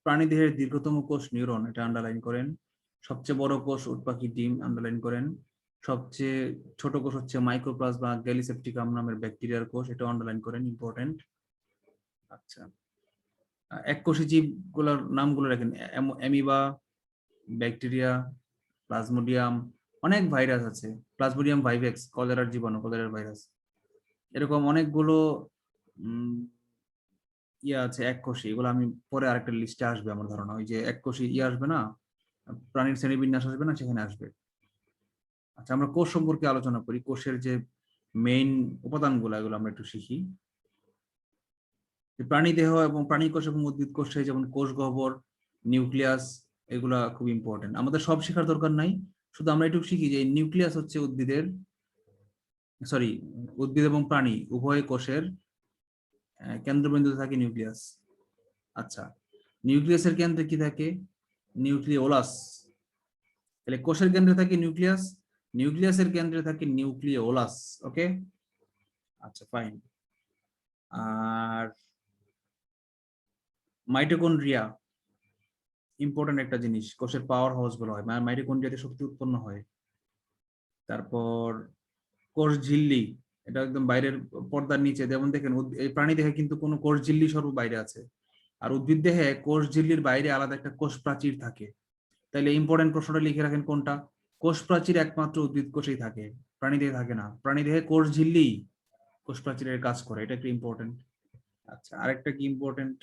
প্রাণীদেহের দীর্ঘতম কোষ নিউরন, এটা আন্ডারলাইন করেন। সবচেয়ে বড় কোষ উটপাখির ডিম, আন্ডারলাইন করেন। সবচেয়ে ছোট কোষ হচ্ছে মাইক্রোপ্লাজমা বা গ্যালিসেপ্টিকাম নামের ব্যাকটেরিয়ার কোষ, এটা আন্ডারলাইন করেন, ইম্পর্টেন্ট। আচ্ছা, এককোষী জীবগুলোর নামগুলো রাখেন। অ্যামিবা, ব্যাকটেরিয়া, প্লাজমোডিয়াম, অনেক ভাইরাস আছে, প্লাজমোডিয়াম ভাইভেক্স, কলেরার জীবাণু, কলেরার ভাইরাস, এরকম অনেকগুলো ইয়ে আছে এককোষী। এগুলো আমি পরে আরেকটা লিস্টে আসবে আমার ধারণা, ওই যে এককোষী ইয়ে আসবে না, প্রাণীর শ্রেণীবিন্যাস আসবে না, সেখানে আসবে। আচ্ছা আমরা কোষ সম্পর্কে আলোচনা করি, কোষের যে মেইন উপাদানগুলো এগুলো আমরা একটু শিখি। প্রাণী দেহ এবং প্রাণী কোষ এবং উদ্ভিদ কোষে যেমন কোষ গহ্বর, নিউক্লিয়াস, এগুলা খুব ইম্পর্টেন্ট। আমাদের সব শেখার দরকার নাই, শুধু আমরা একটু শিখি যে নিউক্লিয়াস হচ্ছে উদ্ভিদ এবং প্রাণী উভয় কোষের কেন্দ্রবিন্দুতে থাকে নিউক্লিয়াস। আচ্ছা, নিউক্লিয়াসের কেন্দ্রে কি থাকে? নিউক্লিওলাস। তাহলে কোষের কেন্দ্রে থাকে নিউক্লিয়াস, নিউক্লিয়াসের কেন্দ্রে থাকে নিউক্লিওলাস। ওকে, আচ্ছা ফাইন। আর মাইটোকন্ড্রিয়া ইম্পর্টেন্ট একটা জিনিস, কোষের পাওয়ার হাউস বলা হয়, মাইটোকন্ড্রিয়াতে শক্তি উৎপন্ন হয়। তারপর কোষ ঝিল্লি, এটা একদম বাইরের পর্দার নিচে, যেমন দেখেন এই প্রাণী দেহে কিন্তু কোনো কোষ ঝিল্লি সর্ব বাইরে আছে, আর উদ্ভিদ দেহে কোষ ঝিল্লির বাইরে আলাদা একটা কোষ প্রাচীর থাকে। তাইলে ইম্পর্টেন্ট প্রশ্নটা লিখে রাখেন কোনটা? কোষ প্রাচীর একমাত্র উদ্ভিদ কোষেই থাকে, প্রাণী দেহে থাকে না। প্রাণী দেহে কোষ ঝিল্লি কোষ প্রাচীরের কাজ করে, এটা একটু ইম্পর্টেন্ট। আচ্ছা, আরেকটা কি ইম্পর্টেন্ট?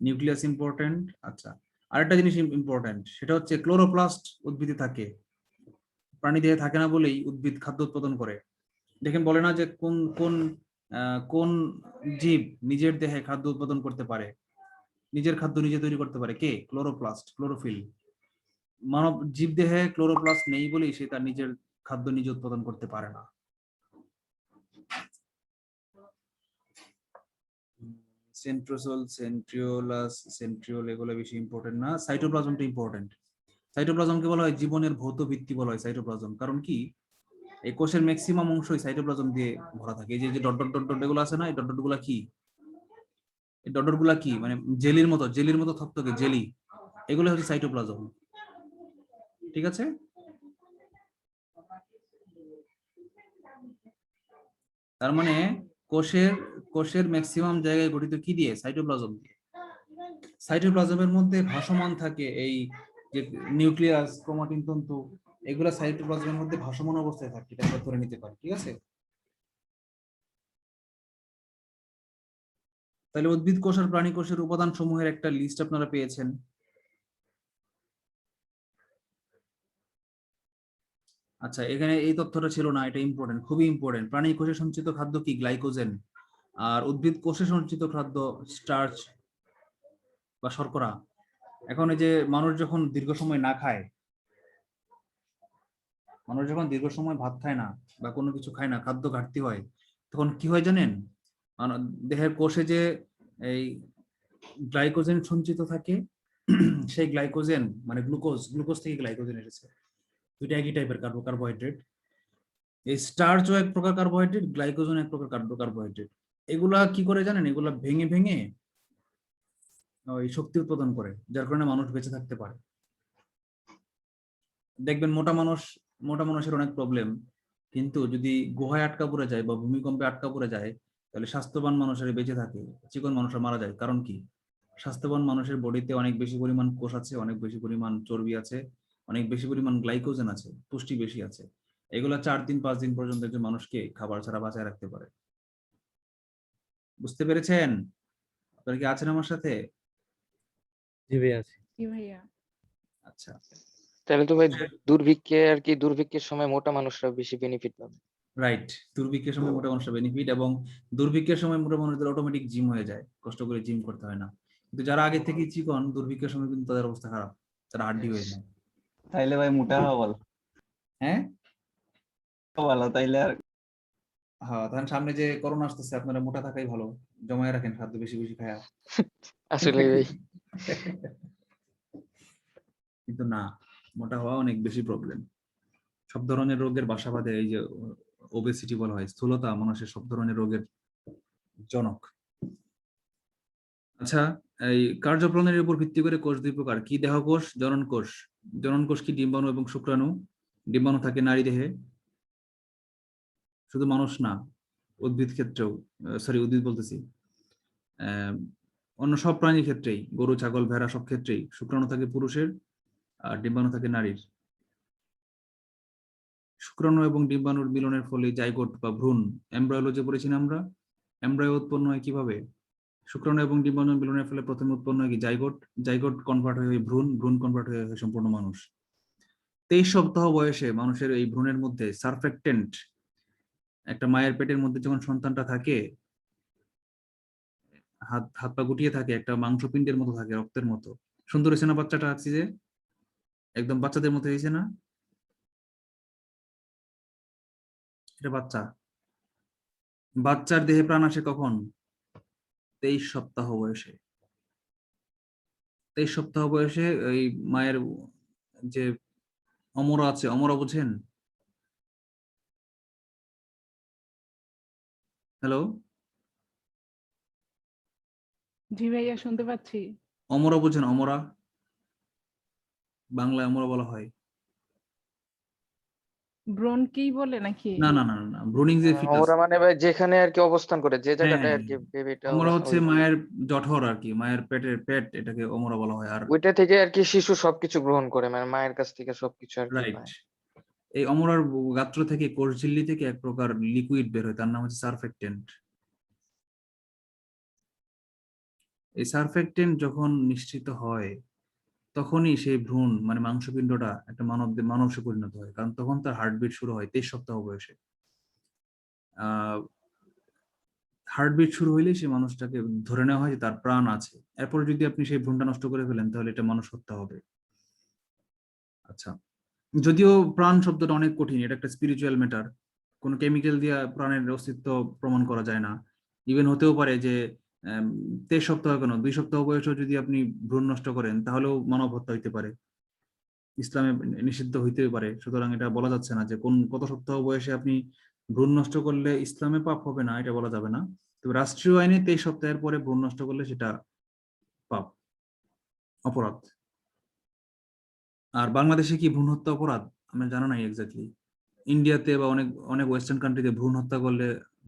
Nucleus important. আচ্ছা, আরেকটা জিনিস ইম্পর্টেন্ট, সেটা হচ্ছে ক্লোরোপ্লাস্ট উদ্ভিদে থাকে, প্রাণী দেহে থাকে না বলেই উদ্ভিদ খাদ্য উৎপাদন করে। দেখেন বলে না যে কোন কোন কোন জীব নিজের দেহে খাদ্য উৎপাদন করতে পারে, নিজের খাদ্য নিজে তৈরি করতে পারে, কে? Chloroplast, chlorophyll. মানব জীব দেহে ক্লোরোপ্লাস্ট নেই বলেই সে তার নিজের খাদ্য নিজে উৎপাদন করতে পারে না। সেন্ট্রোসোল, সেন্ট্রিওলাস, সেন্ট্রিওল এগুলো বেশি ইম্পর্টেন্ট না, সাইটোপ্লাজমটা ইম্পর্টেন্ট। সাইটোপ্লাজমকে বলা হয় জীবনের ভৌত ভিত্তি বলা হয় সাইটোপ্লাজম, কারণ কি এই কোষের ম্যাক্সিমাম অংশই সাইটোপ্লাজম দিয়ে ভরা থাকে। এই যে ডট ডট ডট ডট এগুলো আছে না, এই ডট ডট গুলা কি? এই ডট ডট গুলা কি? মানে জেলির মতো থকথকে জেলি, এগুলো হচ্ছে সাইটোপ্লাজম। ঠিক আছে? তার মানে কোষের ম্যাক্সিমাম জায়গায় গঠিত কি দিয়ে? সাইটোপ্লাজম দিয়ে। সাইটোপ্লাজমের মধ্যে ভাসমান থাকে এই যে নিউক্লিয়াস, ক্রোমাটিন তন্তু, এগুলা সাইটোপ্লাজমের মধ্যে ভাসমান অবস্থায় থাকে, এটা আমরা ধরে নিতে পারি। ঠিক আছে? তাহলে উদ্ভিদ কোষ আর প্রাণী কোষের উপাদান সমূহের একটা লিস্ট আপনারা পেয়েছেন। আচ্ছা, এখানে এই তথ্যটা ছিল না, এটা ইম্পর্টেন্ট, খুবই ইম্পর্টেন্ট। প্রাণী কোষে সঞ্চিত খাদ্য কি? গ্লাইকোজেন। আর উদ্ভিদ কোষে সঞ্চিত খাদ্য স্টার্চ বা শর্করা। এখন এই যে মানুষ যখন দীর্ঘ সময় না খায়, মানুষ যখন দীর্ঘ সময় ভাত খায় না বা কোনো কিছু খায় না, খাদ্য ঘাটতি হয়, তখন কি হয় জানেন? দেহের কোষে যে এই গ্লাইকোজেন সঞ্চিত থাকে, সেই গ্লাইকোজেন মানে গ্লুকোজ থেকে গ্লাইকোজেন এসেছে। দুইটা একই টাইপের কার্বোহাইড্রেট। এই স্টার্চও এক প্রকার কার্বোহাইড্রেট, গ্লাইকোজেন এক প্রকার কার্বোহাইড্রেট। এগুলা কি করে জানেন? এগুলা ভেঙে ভেঙে ওই শক্তি উৎপাদন করে, যার কারণে মানুষ বেঁচে থাকতে পারে। দেখবেন মোটা মানুষের অনেক প্রবলেম, কিন্তু যদি গুহায় আটকা পড়ে যায় বা ভূমিকম্পে আটকা পড়ে যায়, তাহলে স্বাস্থ্যবান মানুষের বেঁচে থাকে, চিকন মানুষরা মারা যায়। কারণ কি? স্বাস্থ্যবান মানুষের বডিতে অনেক বেশি পরিমাণ কোষ আছে, অনেক বেশি পরিমাণ চর্বি আছে, অনেক বেশি পরিমাণ গ্লাইকোজেন আছে, পুষ্টি বেশি আছে। এগুলা 4 দিন 5 দিন পর্যন্ত একজন মানুষকে খাবার ছাড়া বাঁচায় রাখতে পারে। বুঝতে পেরেছেন? আপনারা কি আছেন আমার সাথে? জি ভাই আছি। জি ভাইয়া। আচ্ছা, তাহলে তো ভাই দুর্ভিক্ষের সময় মোটা মানুষরা বেশি বেনিফিট পাবে। রাইট। দুর্ভিক্ষের সময় মোটা মানুষের বেনিফিট, এবং দুর্ভিক্ষের সময় মোটা মানুষদের অটোমেটিক জিম হয়ে যায়, কষ্ট করে জিম করতে হয় না। কিন্তু যারা আগে থেকে চিকন, দুর্ভিক্ষের সময় কিন্তু তাদের অবস্থা খারাপ, তারা হাড্ডি হয়ে যায়। তাইলে ভাই মোটা হওয়া ভালো, হ্যাঁ ভালো তাইলে আর হ্যাঁ, তখন সামনে যে করোনা আসতেছে, আপনারা মোটা থাকাই ভালো, জমায় রাখেন খাদ্য বেশি বেশি খায়া। আসলে ভাই কিন্তু না, মোটা হওয়া অনেক বেশি প্রবলেম। সব ধরনের রোগের বাসা বাঁধে এই যে ওবেসিটি বলা হয়, স্থূলতা মানুষের সব ধরনের রোগের জনক। আচ্ছা, এই কার্যপ্রণালীর উপর ভিত্তি করে কোষ দুই প্রকার কি? দেহকোষ, জনন কোষ। জনন কোষ কি? ডিম্বাণু এবং শুক্রাণু। ডিম্বাণু থাকে নারী দেহে, শুধু মানুষ না, উদ্ভিদ ক্ষেত্রেও, উদ্ভিদ বলতেছি, অন্য সব প্রাণীর ক্ষেত্রেই, গরু ছাগল ভেড়া সব ক্ষেত্রেই শুক্রাণু থাকে পুরুষের আর ডিম্বাণু থাকে নারীর। শুক্রাণু এবং ডিম্বাণুর মিলনের ফলে জাইগোট বা ভ্রূণ, এমব্রায়োলজি পড়েছি না আমরা? এমব্রায়ো উৎপন্ন হয় কিভাবে? শুক্রাণু এবং ডিম্বাণুর মিলনের ফলে প্রথমে উৎপন্ন হয় কি? জাইগোট। জাইগোট কনভার্ট হয়ে ভ্রূণ, ভ্রূণ কনভার্ট হয়ে সম্পূর্ণ মানুষ। 23 সপ্তাহ বয়সে মানুষের এই ভ্রূণের মধ্যে সারফেক্টেন্ট, একটা মায়ের পেটের মধ্যে যখন সন্তানটা থাকে, হাত হাত পা গুটিয়ে থাকে, একটা মাংসপিণ্ডের মতো থাকে, রক্তের মতো। সুন্দর হয়েছে না বাচ্চাটা? আঁকছি যে একদম বাচ্চাদের মতো হয়েছে না? এটা বাচ্চা। বাচ্চার দেহে প্রাণ আসে কখন? 23 সপ্তাহ বয়সে। 23 সপ্তাহ বয়সে ওই মায়ের যে অমরা আছে, অমরা বুঝেন? হ্যালো, জি ভাইয়া, শুনতে পাচ্ছি। অমরা বুঝেন? অমরা, বাংলায় অমরা বলা হয়। ব্রণ কি বলে নাকি? না না না না না, ব্রুনিং যে ফিটাস। ওরা মানে ভাই যেখানে আর কি অবস্থান করে, যে হ্যাঁ, জায়গাটায় আর কি বেবিটা অমরা হচ্ছে ওই মায়ের জঠর আর কি, মায়ের পেট, এটাকে অমরা বলা হয়। আর ওইটা থেকে আর কি শিশু সবকিছু গ্রহণ করে, মানে মায়ের কাছ থেকে সবকিছু আর কি রাইট, পায়। এই অমরার গাত্র থেকে, কোষঝিল্লি থেকে এক প্রকার লিকুইড বের হয়, তার নাম হচ্ছে সারফেক্টেন্ট। এই সারফেক্টেন্ট যখন নিশ্চিত হয় তখনই সেই ভ্রূণ মানে মাংসপিণ্ডটা একটা মানুষে পরিণত হয়, কারণ তখন তার হার্টবিট শুরু হয় 23 সপ্তাহ বয়সে। হার্টবিট শুরু হইলে সেই মানুষটাকে ধরে নেওয়া হয় যে তার প্রাণ আছে। এরপরে যদি আপনি সেই ভ্রূণটা নষ্ট করে ফেলেন তাহলে এটা মানুষ হত্যা হবে। আচ্ছা, যদিও প্রাণ শব্দটা অনেক কঠিন, এটা একটা স্পিরিচুয়াল ম্যাটার, কোনো কেমিক্যাল দিয়ে প্রাণের অস্তিত্ব প্রমাণ করা যায় না। ইভেন হতেও পারে যে 23 সপ্তাহ কেন 2 সপ্তাহ বয়সেও যদি আপনি ভ্রূণ নষ্ট করেন তাহলেও মানব হত্যা হইতে পারে, ইসলামে নিষিদ্ধ হইতেই পারে। সুতরাং এটা বলা যাচ্ছে না যে কত সপ্তাহ বয়সে আপনি ভ্রূণ নষ্ট করলে ইসলামে পাপ হবে না, এটা বলা যাবে না। তবে রাষ্ট্রীয় আইনে 23 সপ্তাহের পরে ভ্রূণ নষ্ট করলে সেটা পাপ, অপরাধ। আর বাংলাদেশে কি ভ্রূণ হত্যা অপরাধ আমার জানা নাই এক্স্যাক্টলি। ইন্ডিয়াতে বা অনেক অনেক ওয়েস্টার্ন কান্ট্রিতে ভ্রূণ হত্যা করলে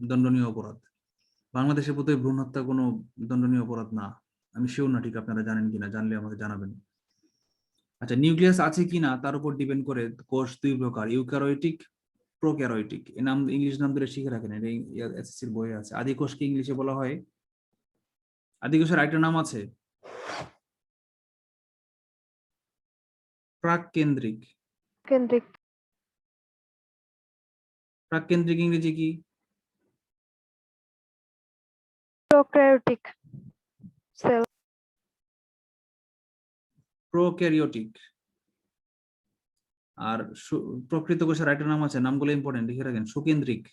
দণ্ডনীয় অপরাধ। বাংলাদেশে বোধহয় ভ্রূণ হত্যা কোনো দণ্ডনীয় অপরাধ না, আমি শিওর না, ঠিক আপনারা জানেন কিনা, জানলে আমাকে জানাবেন। আচ্ছা, নিউক্লিয়াস আছে কিনা তার উপর ডিপেন্ড করে কোষ 2 প্রকার, ইউক্যারিওটিক, প্রোক্যারিওটিক। এর নাম ইংলিশ নাম ধরে শিখে রাখেন, এটা এসএসসির বইয়ে আছে। আদি কোষকে ইংলিশে বলা হয়, আদি কোষের আরেকটা নাম আছে প্রাককেন্দ্রিক। কেন্দ্রিক। প্রাককেন্দ্রিক ইংরেজি কি? Prokaryotic sell. প্রোক্যারিওটিক। আর প্রকৃত কোষের আরেকটা নাম আছে, নামগুলো ইম্পর্টেন্ট, লিখে রাখেন। সুকেন্দ্রিক,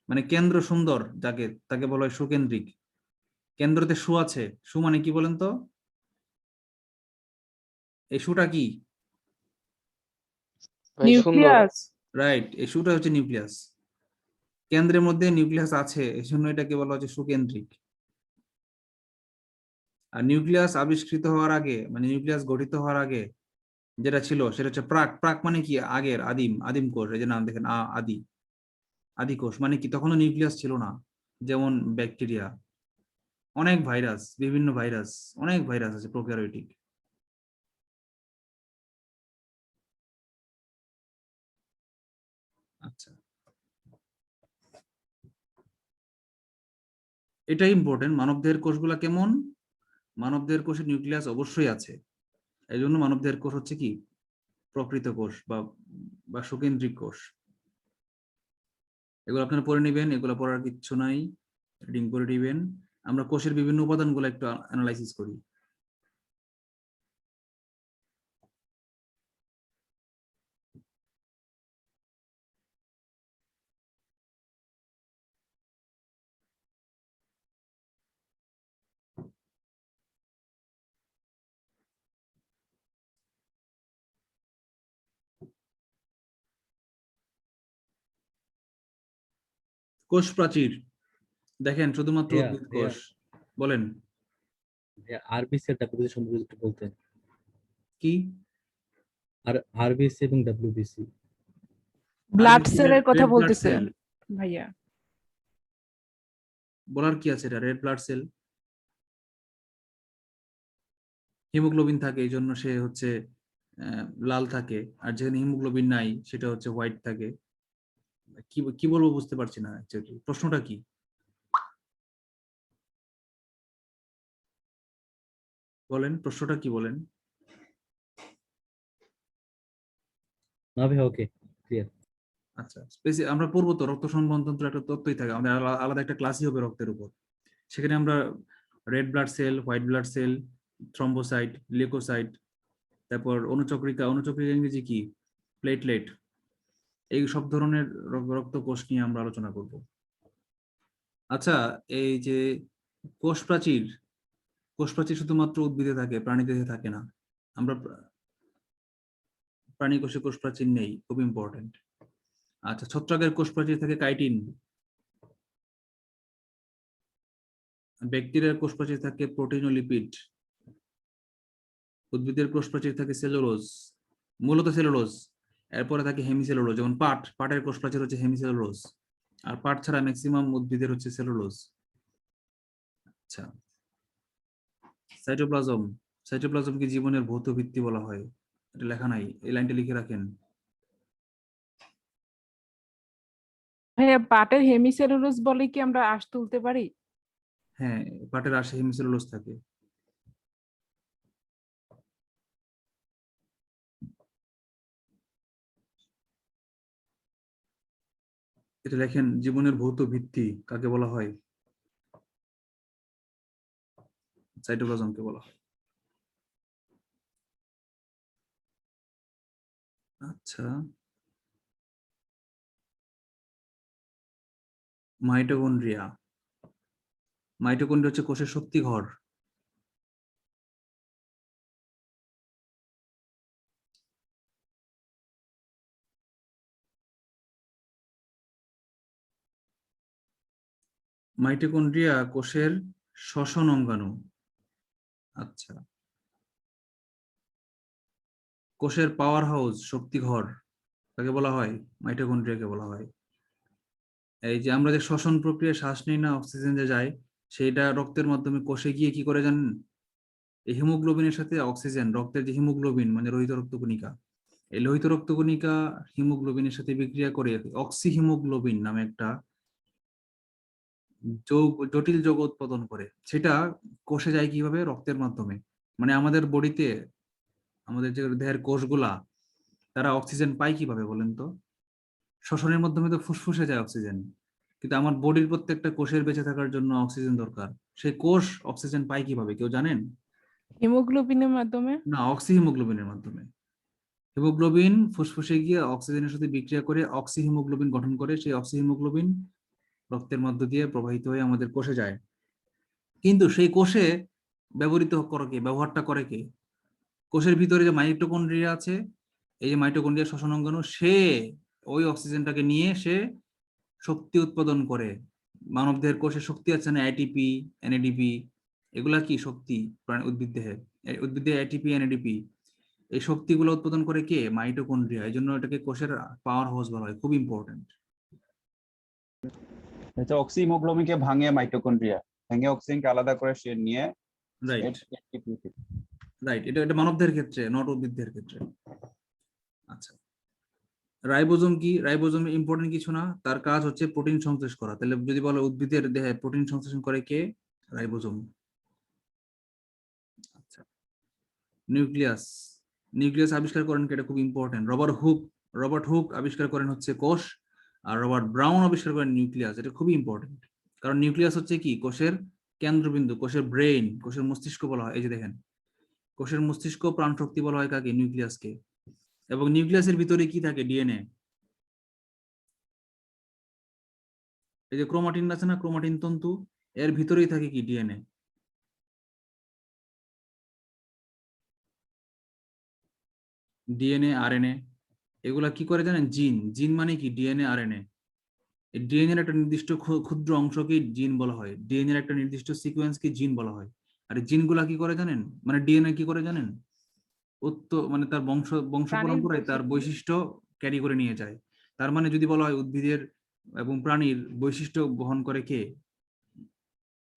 মানে কেন্দ্র সুন্দর যাকে, তাকে বলা হয় সুকেন্দ্রিক। কেন্দ্রতে সু আছে, সু মানে কি বলেন তো? এই সুটা কি? ভাই সুন্দর। নিউক্লিয়াস। রাইট, এই সুটা হচ্ছে নিউক্লিয়াস। কেন্দ্রের মধ্যে নিউক্লিয়াস আছে, এই জন্য এটাকে বলা হচ্ছে সুকেন্দ্রিক। আর নিউক্লিয়াস আবিষ্কৃত হওয়ার আগে, মানে নিউক্লিয়াস গঠিত হওয়ার আগে যেটা ছিল সেটা হচ্ছে প্রাক। প্রাক মানে কি? আগের, আদিম, আদিম কোষ। এই যে নাম দেখেন, আদি, আদি কোষ মানে কি? তখনও নিউক্লিয়াস ছিল না। যেমন ব্যাকটেরিয়া, অনেক ভাইরাস, বিভিন্ন ভাইরাস, অনেক ভাইরাস আছে প্রোক্যারিওটিক। আচ্ছা, এটাই ইম্পর্টেন্ট। মানবদেহের কোষগুলা কেমন? মানবদেহের কোষে নিউক্লিয়াস অবশ্যই আছে, এই জন্য মানবদেহের কোষ হচ্ছে কি? প্রকৃত কোষ বা সুকেন্দ্রিক কোষ। এগুলো আপনারা পড়ে নেবেন, এগুলো পড়ার কিচ্ছু নাই, রিডিং করে দিবেন। আমরা কোষের বিভিন্ন উপাদানগুলো একটু অ্যানালাইসিস করি। কোষ প্রাচীর দেখেন, শুধুমাত্র ভাইয়া উদ্ভিদ ভাইয়া কোষ। বলেন ভাইয়া আরবিসি আর ডাব্লিউবিসি সম্পর্কে একটু বলতেন। কি? আর আরবিসি এবং ডাব্লিউবিসি। ব্লাড RBC সেলের কথা red blood বলতেছেন cell। ভাইয়া। বলার কি আছে? এটা রেড ব্লাড সেল, হিমোগ্লোবিন থাকে এই জন্য সে হচ্ছে লাল থাকে। আর যেখানে হিমোগ্লোবিন নাই সেটা হচ্ছে হোয়াইট থাকে। কি কি বলবো বুঝতে পারছি না অ্যাকচুয়ালি, প্রশ্নটা কি? বলেন প্রশ্নটা কি বলেন। না ভাইয়া, ওকে, ক্লিয়ার। আচ্ছা, আমরা পড়বো তো, রক্ত সংবহনতন্ত্র একটা তত্ত্বই থাকে, আমাদের আলাদা একটা ক্লাসই হবে রক্তের উপর। সেখানে আমরা red blood cell, white blood cell, thrombocyte, leucocyte, তারপর অনুচক্রিকা, অনুচক্রিকা ইংরেজি কি? প্লেটলেট, এই সব ধরনের রক্ত কোষ নিয়ে আমরা আলোচনা করব। আচ্ছা, এই যে কোষ প্রাচীর, কোষ প্রাচীর শুধুমাত্র উদ্ভিদে থাকে, প্রাণীদেহে থাকে না। আমরা প্রাণী কোষে কোষ প্রাচীর নেই, খুব ইম্পর্টেন্ট। আচ্ছা, ছত্রাকের কোষ প্রাচীর থাকে কাইটিন, ব্যাকটেরিয়ার কোষ প্রাচীর থাকে প্রোটিন ও লিপিড, উদ্ভিদের কোষ প্রাচীর থাকে সেলুলোজ, মূলত সেলুলোজ। এরপরে থাকে হেমিসেলুলোজ, যেমন পাটের কোষ প্রাচীর হচ্ছে হেমিসেলুলোজ। আর পাট ছাড়া ম্যাক্সিমাম উদ্ভিদের হচ্ছে সেলুলোজ। আচ্ছা, সাইটোপ্লাজম, সাইটোপ্লাজমকে জীবনের ভৌত ভিত্তি বলা হয়, এটা লেখা নাই, এই লাইনটা লিখে রাখেন। ভাইয়া পাটের হেমিসেলুলোজ বলে কি আমরা আঁশ তুলতে পারি? হ্যাঁ, পাটের আশে হেমিসেলুলোজ থাকে। এটা লেখেন জীবনের ভৌত ভিত্তি কাকে বলা হয়? সাইটোপ্লাজমকে বলা হয়। আচ্ছা, মাইটোকন্ড্রিয়া। মাইটোকন্ড্রিয়া হচ্ছে কোষের শক্তি ঘর। মাইটোকন্ড্রিয়া কোষের শ্বসন অঙ্গাণু। আচ্ছা, কোষের পাওয়ার হাউস, শক্তি ঘর কাকে বলা হয়? মাইটোকন্ড্রিয়াকে বলা হয়। এই যে আমরা যে শ্বসন প্রক্রিয়া শ্বাস নিই না, অক্সিজেন যে যায়, সেইটা রক্তের মাধ্যমে কোষে গিয়ে কি করে জানেন? এই হিমোগ্লোবিনের সাথে অক্সিজেন, রক্তের যে হিমোগ্লোবিন মানে লোহিত রক্তকণিকা, এই লোহিত রক্তকণিকা হিমোগ্লোবিনের সাথে বিক্রিয়া করে অক্সি হিমোগ্লোবিন নামে একটা জটিল যৌগ উৎপাদন করে। সেটা কোষে যায় কিভাবে? রক্তের মাধ্যমে। মানে আমাদের বডিতে, আমাদের যে দেহের কোষগুলা, তারা অক্সিজেন পায় কিভাবে বলেন তো? শ্বসনের মাধ্যমে তো ফুসফুসে যায় অক্সিজেন, কিন্তু আমার বডির প্রত্যেকটা কোষের বেঁচে থাকার জন্য অক্সিজেন দরকার। সেই কোষ অক্সিজেন পায় কিভাবে কেউ জানেন? হিমোগ্লোবিনের মাধ্যমে। না, অক্সি হিমোগ্লোবিনের মাধ্যমে। হিমোগ্লোবিন ফুসফুসে গিয়ে অক্সিজেনের সাথে বিক্রিয়া করে অক্সি হিমোগ্লোবিন গঠন করে, সেই অক্সি হিমোগ্লোবিন রক্তের মধ্য দিয়ে প্রবাহিত হয়ে আমাদের কোষে যায়। কিন্তু সেই কোষে ব্যবহারটা করে কে? কোষের ভিতরে যে মাইটোকন্ড্রিয়া আছে, এই যে মাইটোকন্ড্রিয়া শ্বসন অঙ্গাণু, সে ওই অক্সিজেনটাকে নিয়ে সে শক্তি উৎপাদন করে। মানবদেহের কোষে শক্তি আছে না, এটিপি, এনএডিপি, এগুলা কি শক্তি? উদ্ভিদ দেহে, এটিপি, এনএডিপি, এই শক্তিগুলো উৎপাদন করে কে? মাইটোকন্ড্রিয়া। এই জন্য এটাকে কোষের পাওয়ার হাউস বলা হয়, খুব ইম্পর্টেন্ট। হচ্ছে অক্সিহিমোগ্লোবিনকে ভাঙে মাইটোকন্ড্রিয়া, ভেঙে অক্সিজেনকে আলাদা করে সে নিয়ে রাইট, রাইট, এটা মানবদেহের ক্ষেত্রে, নট উদ্ভিদদের ক্ষেত্রে। আচ্ছা, রাইবোজোম কি? রাইবোজোম ইম্পর্টেন্ট কিছু না, তার কাজ হচ্ছে প্রোটিন সংশ্লেষ করা। তাহলে যদি বলো উদ্ভিদের দেহে প্রোটিন সংশ্লেষণ করে কে? রাইবোজোম। আচ্ছা, নিউক্লিয়াস। নিউক্লিয়াস আবিষ্কার করেন কে? এটা খুব ইম্পর্টেন্ট। রবার্ট হুক আবিষ্কার করেন হচ্ছে কোষ, আর রবার্ট ব্রাউন আবিষ্কার করেন নিউক্লিয়াস। এটা খুবই ইম্পর্টেন্ট, কারণ নিউক্লিয়াস হচ্ছে কি? কোষের কেন্দ্রবিন্দু, কোষের ব্রেইন, কোষের মস্তিষ্ক বলা হয়। এই যে দেখেন, কোষের মস্তিষ্ক প্রাণ শক্তি বলা হয় কাকে? নিউক্লিয়াসকে। এবং নিউক্লিয়াসের ভিতরে কি থাকে? ডিএনএ। এই যে ক্রোমাটিন আছে না, ক্রোমাটিন তন্তু, এর ভিতরেই থাকে কি? ডিএনএ। ডিএনএ, আরএনএ, এগুলা কি করে জানেন? জিন মানে কি? DNA, RNA. ডিএনএর একটা নির্দিষ্ট ক্ষুদ্র অংশকে জিন বলা হয়, ডিএনএর একটা নির্দিষ্ট সিকোয়েন্সকে জিন বলা হয়। আর জিনগুলা কি করে জানেন? মানে ডিএনএ কি করে জানেন? মানে তার বংশ প্রাণীর পরম্পরায় তার বৈশিষ্ট্য ক্যারি করে নিয়ে যায়। তার মানে যদি বলা হয় উদ্ভিদের এবং প্রাণীর বৈশিষ্ট্য বহন করে কে?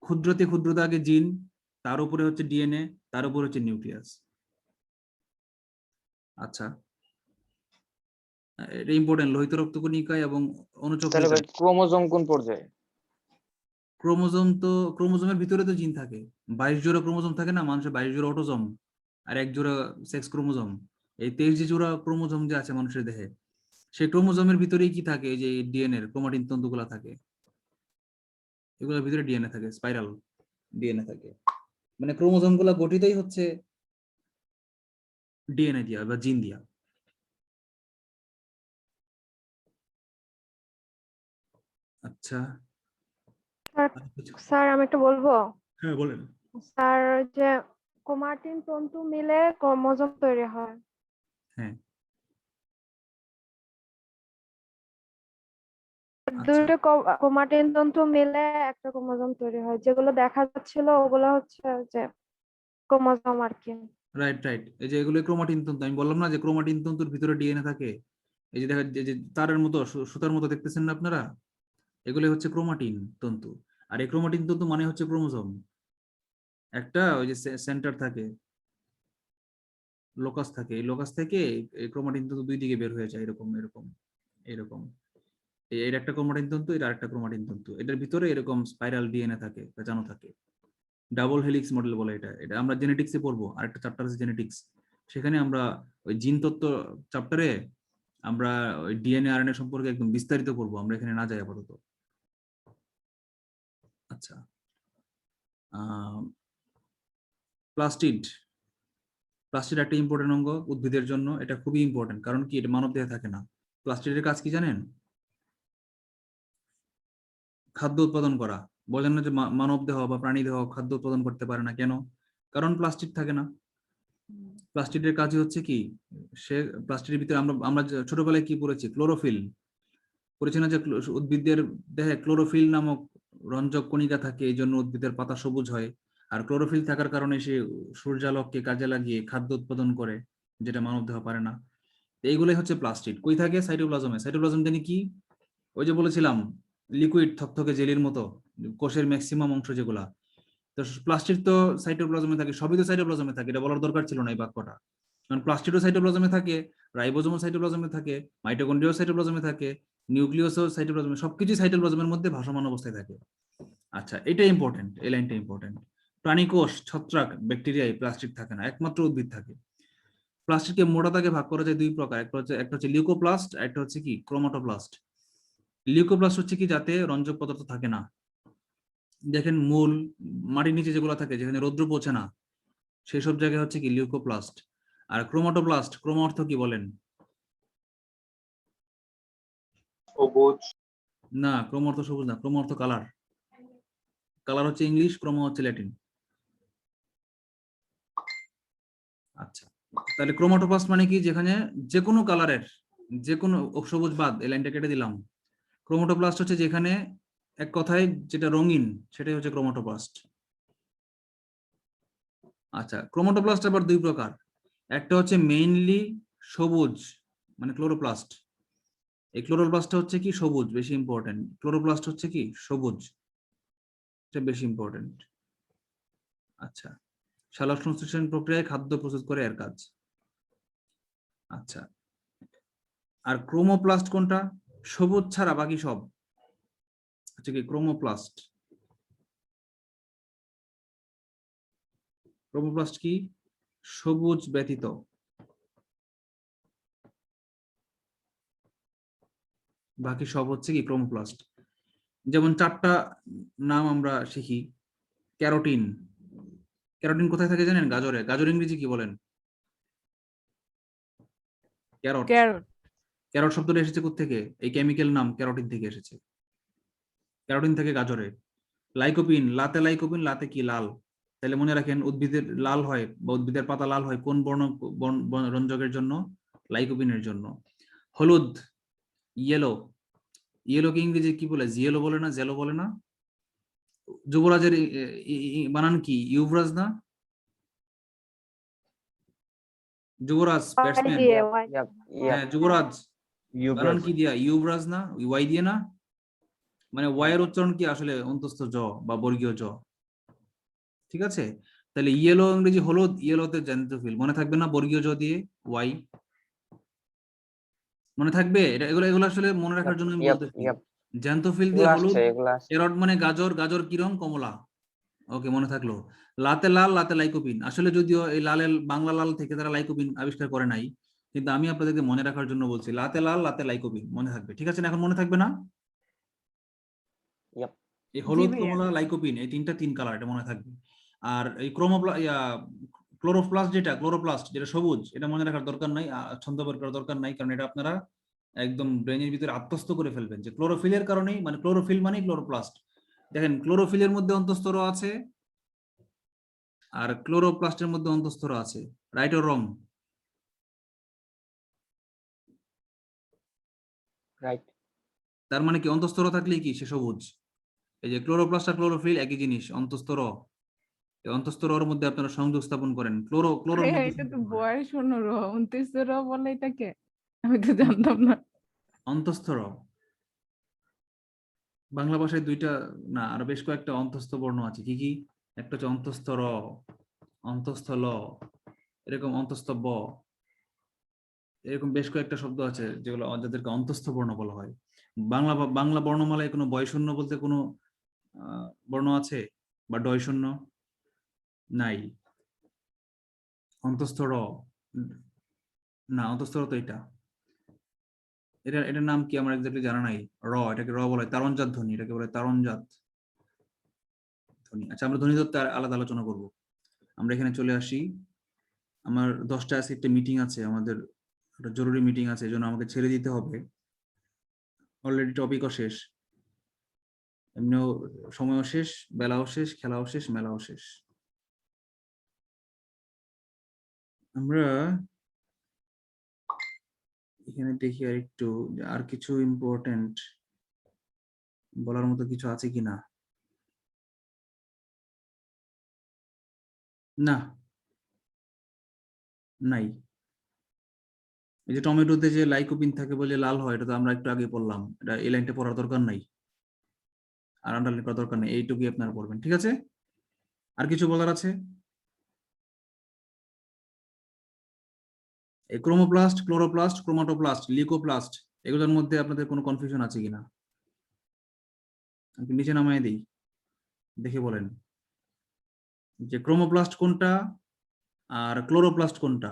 ক্ষুদ্রতে ক্ষুদ্রতা আগে জিন, তার উপরে হচ্ছে ডিএনএ, তার উপরে হচ্ছে নিউক্লিয়াস। আচ্ছা, এটা ইম্পর্টেন্ট। লোহিত রক্তকণিকা এবং তাহলে অনুচক্রিকা। ভাই ক্রোমোজোম কোন পর্যায়ে? ক্রোমোজোমের ভিতরে তো জিন থাকে। 22 জোড়া ক্রোমোজোম থাকে না মানুষের, 22 জোড়া অটোজোম আর 1 জোড়া সেক্স ক্রোমোজোম। এই 23 জোড়া ক্রোমোজোম যে আছে মানুষের দেহে, সেই ক্রোমোজোমের ভিতরেই কি থাকে? এই যে ডিএনএ ক্রোমাটিন তন্তুগুলা থাকে, এগুলোর ভিতরে ডিএনএ থাকে, স্পাইরাল ডিএনএ থাকে। মানে ক্রোমোজোম গুলা গঠিতই হচ্ছে ডিএনএ দিয়া বা জিন দিয়া। আচ্ছা, স্যার আমি একটু বলবো। হ্যাঁ বলেন। স্যার যে ক্রোমাটিন তন্তু মিলে ক্রোমোজোম তৈরি হয়। হ্যাঁ, আচ্ছা, দুটো ক্রোমাটিন তন্তু মিলে একটা ক্রোমোজোম তৈরি হয়, যেগুলো দেখা যাচ্ছিল ওগুলো হচ্ছে যে ক্রোমোজোম আর কি। Right, right. এই যে এগুলো ক্রোমাটিন তন্তু, আমি বললাম না যে ক্রোমাটিন তন্তুর ভিতরে ডিএনএ থাকে। এই যে দেখা, যে তারের মতো, সুতার মতো দেখতেছেন না আপনারা, এগুলো হচ্ছে ক্রোমাটিন তন্তু। আর এই ক্রোমাটিন তন্তু মানে হচ্ছে ক্রোমোজোম। একটা ওই যে সেন্টার থাকে, লোকাস থাকে, এই লোকাস থেকে এই ক্রোমাটিন তন্তু দুই দিকে বের হয়ে যায়, এরকম এরকম এরকম। এর একটা ক্রোমাটিন তন্তু, এর আরেকটা ক্রোমাটিন তন্তু, এটার ভিতরে এরকম স্পাইরাল ডিএনএ থাকে, পেঁচানো থাকে। ডাবল হেলিক্স মডেল বলে এটা। এটা আমরা জেনেটিক্সে পড়বো, আরেকটা চ্যাপ্টার আছে জেনেটিক্স, সেখানে আমরা ওই জিন তত্ত্ব চ্যাপ্টারে আমরা ডিএনএ আরএনএ সম্পর্কে একদম বিস্তারিত করবো, আমরা এখানে না যাই আপাতত। আচ্ছা, প্লাস্টিড প্লাস্টিড একটা ইম্পর্টেন্ট অঙ্গ উদ্ভিদের জন্য, এটা খুবই ইম্পর্টেন্ট। কারণ কি, এটা মানব দেহে থাকে না। প্লাস্টিডের কাজ কি জানেন? খাদ্য উৎপাদন করা। বলেন না যে মানব দেহ বা প্রাণী দেহ খাদ্য উৎপাদন করতে পারে না, কেন? কারণ প্লাস্টিড থাকে না। প্লাস্টিডের কাজই হচ্ছে কি, সে প্লাস্টিডের ভিতরে আমরা আমরা ছোটবেলায় কি পড়েছি, ক্লোরোফিল পড়েছি না, যে উদ্ভিদের দেহে ক্লোরোফিল নামক রঞ্জক কণিকা থাকে, এই জন্য উদ্ভিদের পাতা সবুজ হয়। আর ক্লোরোফিল থাকার কারণে সে সূর্যালোককে কাজে লাগিয়ে খাদ্য উৎপাদন করে, যেটা মানব দেহ পারে না। এইগুলোই হচ্ছে প্লাস্টিড। কই থাকে? সাইটোপ্লাজমে। সাইটোপ্লাজম জানি কি, ওই যে বলেছিলাম লিকুইড থকথকে জেলির মতো, কোষের ম্যাক্সিমাম অংশ যেগুলা। তো প্লাস্টিড তো সাইটোপ্লাজমে থাকে, সবই তো সাইটোপ্লাজমে থাকে, এটা বলার দরকার ছিল না এই বাক্যটা। কারণ প্লাস্টিডও সাইটোপ্লাজমে থাকে, রাইবোজোমও সাইটোপ্লাজমে থাকে, মাইটোকন্ড্রিয়াও সাইটোপ্লাজমে থাকে, নিউক্লিয়াসও সাইটোপ্লাজমে, সবকিছু সাইটোপ্লাজমের মধ্যে ভাসমান অবস্থায় থাকে। আচ্ছা, এটা ইম্পর্টেন্ট, এই লাইনটা ইম্পর্টেন্ট। প্রাণী কোষ, ছত্রাক, ব্যাকটেরিয়ায় প্লাস্টিক থাকে না, একমাত্র উদ্ভিদ থাকে। প্লাস্টিককে মোটা দাগে ভাগ করা যায় দুই প্রকার, একটা হচ্ছে লিউকোপ্লাস্ট, আর একটা হচ্ছে কি ক্রোমাটোপ্লাস্ট। লিউকোপ্লাস্ট হচ্ছে কি, যাতে রঞ্জক পদার্থ থাকে না। দেখেন মূল, মাটির নিচে যেগুলো থাকে, যেখানে রৌদ্র পৌঁছে না, সেই সব জায়গায় হচ্ছে কি লিউকোপ্লাস্ট। আর ক্রোমাটোপ্লাস্ট, ক্রোমা অর্থ কি বলেন? সবুজ। না, ক্রোমা অর্থ সবুজ না, ক্রোমা অর্থ কালার। কালার হচ্ছে ইংলিশ, ক্রোমা হচ্ছে ল্যাটিন। আচ্ছা, তাহলে ক্রোমাটোপ্লাস্ট মানে কি, যেখানে যে কোনো কালারের, যে কোনো সবুজ বাদ, এই লাইনটা কেটে দিলাম। ক্রোমাটোপ্লাস্ট হচ্ছে যেখানে এক কথায় যেটা রঙিন, সেটাই হচ্ছে ক্রোমাটোপ্লাস্ট। আচ্ছা, ক্রোমাটোপ্লাস্ট আবার দুই প্রকার। একটা হচ্ছে মেইনলি সবুজ, মানে ক্লোরোপ্লাস্ট। এই ক্লোরোপ্লাস্টটা হচ্ছে কি সবুজ, বেশি ইম্পর্টেন্ট। ক্লোরোপ্লাস্ট হচ্ছে কি সবুজ, এটা বেশি ইম্পর্টেন্ট। আচ্ছা, সালোক সংশ্লেষণ প্রক্রিয়ায় খাদ্য প্রস্তুত করে এর কাজ। আচ্ছা, আর ক্রোমোপ্লাস্ট কোনটা? সবুজ ছাড়া বাকি সব হচ্ছে কি ক্রোমোপ্লাস্ট। ক্রোমোপ্লাস্ট কি? সবুজ ব্যতীত বাকি সব হচ্ছে কি ক্রোমোপ্লাস্ট। যেমন চারটা নাম আমরা শিখি। ক্যারোটিন, ক্যারোটিন কোথায় থাকে জানেন? গাজরে। গাজর ইংরেজি কি বলেন? ক্যারট। ক্যারট। ক্যারট শব্দটা এসেছে কোত্থেকে? এই কেমিক্যাল নাম ক্যারোটিন থেকে এসেছে। ক্যারোটিন থেকে গাজরে। লাইকোপিন, লাতে লাইকোপিন, লাতে কি লাল। তাহলে মনে রাখেন, উদ্ভিদের লাল হয় বা উদ্ভিদের পাতা লাল হয় কোন রঞ্জকের জন্য? লাইকোপিনের জন্য। হলুদ, ইয়েলো। ইয়েলোকে ইংরেজি কি বলে? জিয়েলো বলে না, জেলো বলে না? যুবরাজের বানান কি? ইউভরাজ না? যুবরাজ ব্যাটসম্যান। দিয়ে হ্যাঁ, যুবরাজ বানান ইউব্রাস। কি দিয়া? ইউভরাজ না, ওয়াই দিয়ে না? মানে ওয়াইয়ের উচ্চারণ কি আসলে অন্তস্থ জ বা বর্গীয় জ। ঠিক আছে, তাহলে ইয়েলো ইংরেজি হলুদ, ইয়েলোতে জ্যান্থোফিল, মনে থাকবে না? বর্গীয় জ দিয়ে ওয়াই, মনে থাকবে? এটা এগুলো এগুলো আসলে মনে রাখার জন্য আমি বলতেছি। জ্যান্থোফিল দিয়ে হলুদ, ক্যারট মানে গাজর, গাজর কি রং? কমলা। ওকে, মনে থাকলো। লাতে লাল, লাতে লাইকোপিন। আসলে যদিও এই লালের বাংলা লাল থেকে তারা লাইকোপিন আবিষ্কার করে নাই, কিন্তু আমি আপনাদেরকে মনে রাখার জন্য বলছি, লাতে লাল, লাতে লাইকোপিন, মনে থাকবে। ঠিক আছে না? এখন মনে থাকবে না? এই হলুদ, ভাইয়া। কমলা, লাইকোপিন, এই তিন কালার, এটা মনে থাকবে। আর এই ক্লোরোপ্লাস্ট যেটা সবুজ, এটা মনে রাখার দরকার নাই, ছন্দ বের করার দরকার নাই, কারণ এটা আপনারা একদম ব্রেনের ভিতরে আত্মস্থ করে ফেলবেন যে ক্লোরোফিলের কারণেই, মানে ক্লোরোফিল মানে ক্লোরোপ্লাস্ট। দেখেন, ক্লোরোফিলের মধ্যে অন্তঃস্তর আছে আর ক্লোরোপ্লাস্টের মধ্যে অন্তঃস্তর আছে, রাইট অর রং? রাইট। তার মানে কি অন্তঃস্তর থাকলেই কি সে সবুজ? এই যে ক্লোরোপ্লাস্ট আর ক্লোরোফিল একই জিনিস, অন্তঃস্তর। এই অন্তঃস্তরের মধ্যে আপনারা সংযোগ স্থাপন করেন, ক্লোরোর ভাইয়া, মধ্যে এটা তো সংযোগ হয়। বয়স 15, 29 বলে এটাকে, আমি তো জানতাম না। অন্তঃস্তর বাংলা ভাষায় দুইটা, না আরো বেশ কয়েকটা অন্তঃস্থ বর্ণ আছে। কি কি? একটা হচ্ছে অন্তঃস্থ র, অন্তঃস্থ ল, এরকম অন্তঃস্থ ব, এরকম বেশ কয়েকটা শব্দ আছে যেগুলো যাদেরকে অন্তঃস্থ বর্ণ বলা হয়। বাংলা বর্ণমালায় কোনো বয়শূন্য বলতে কোনো বর্ণ আছে বা ডয়শূন্য? নাই। অন্তঃস্থ র, না অন্তঃস্থ র তো এটা। এটার নাম কি আমার এক্স্যাক্টলি জানা নাই। এটাকে র বলা হয়, তারণজাত ধ্বনি, এটাকে বলে তারণজাত ধ্বনি। আচ্ছা, আমরা ধ্বনি তত্ত্বে আলাদা আলোচনা করব। আমরা এখানে চলে আসি। আমার 10টা আজকে একটা মিটিং আছে, আমাদের একটা জরুরি মিটিং আছে, এজন্য আমাকে ছেড়ে দিতে হবে। অলরেডি টপিকও শেষ, এমনিও সময়ও শেষ, বেলাও শেষ, খেলাও শেষ, মেলাও শেষ। আমরা এখানে দেখি আর একটু আর কিছু ইম্পর্টেন্ট বলার মতো কিছু আছে কিনা। না, নাই। এই যে টমেটোতে যে লাইকোপিন থাকে বলে লাল হয়, এটা তো আমরা একটু আগে পড়লাম, এটা এই লাইনটা পড়ার দরকার নাই, আর আন্ডারলাইন করার দরকার নেই, এইটুকুই আপনারা পড়বেন, ঠিক আছে? আর কিছু বলার আছে? এই ক্রোমোপ্লাস্ট, ক্লোরোপ্লাস্ট, ক্রোমাটোপ্লাস্ট, লিউকোপ্লাস্ট, এগুলোর মধ্যে আপনাদের কোনো কনফিউশন আছে কিনা? আমি নিচে নামায় দিই, দেখে বলেন যে ক্রোমোপ্লাস্ট কোনটা আর ক্লোরোপ্লাস্ট কোনটা,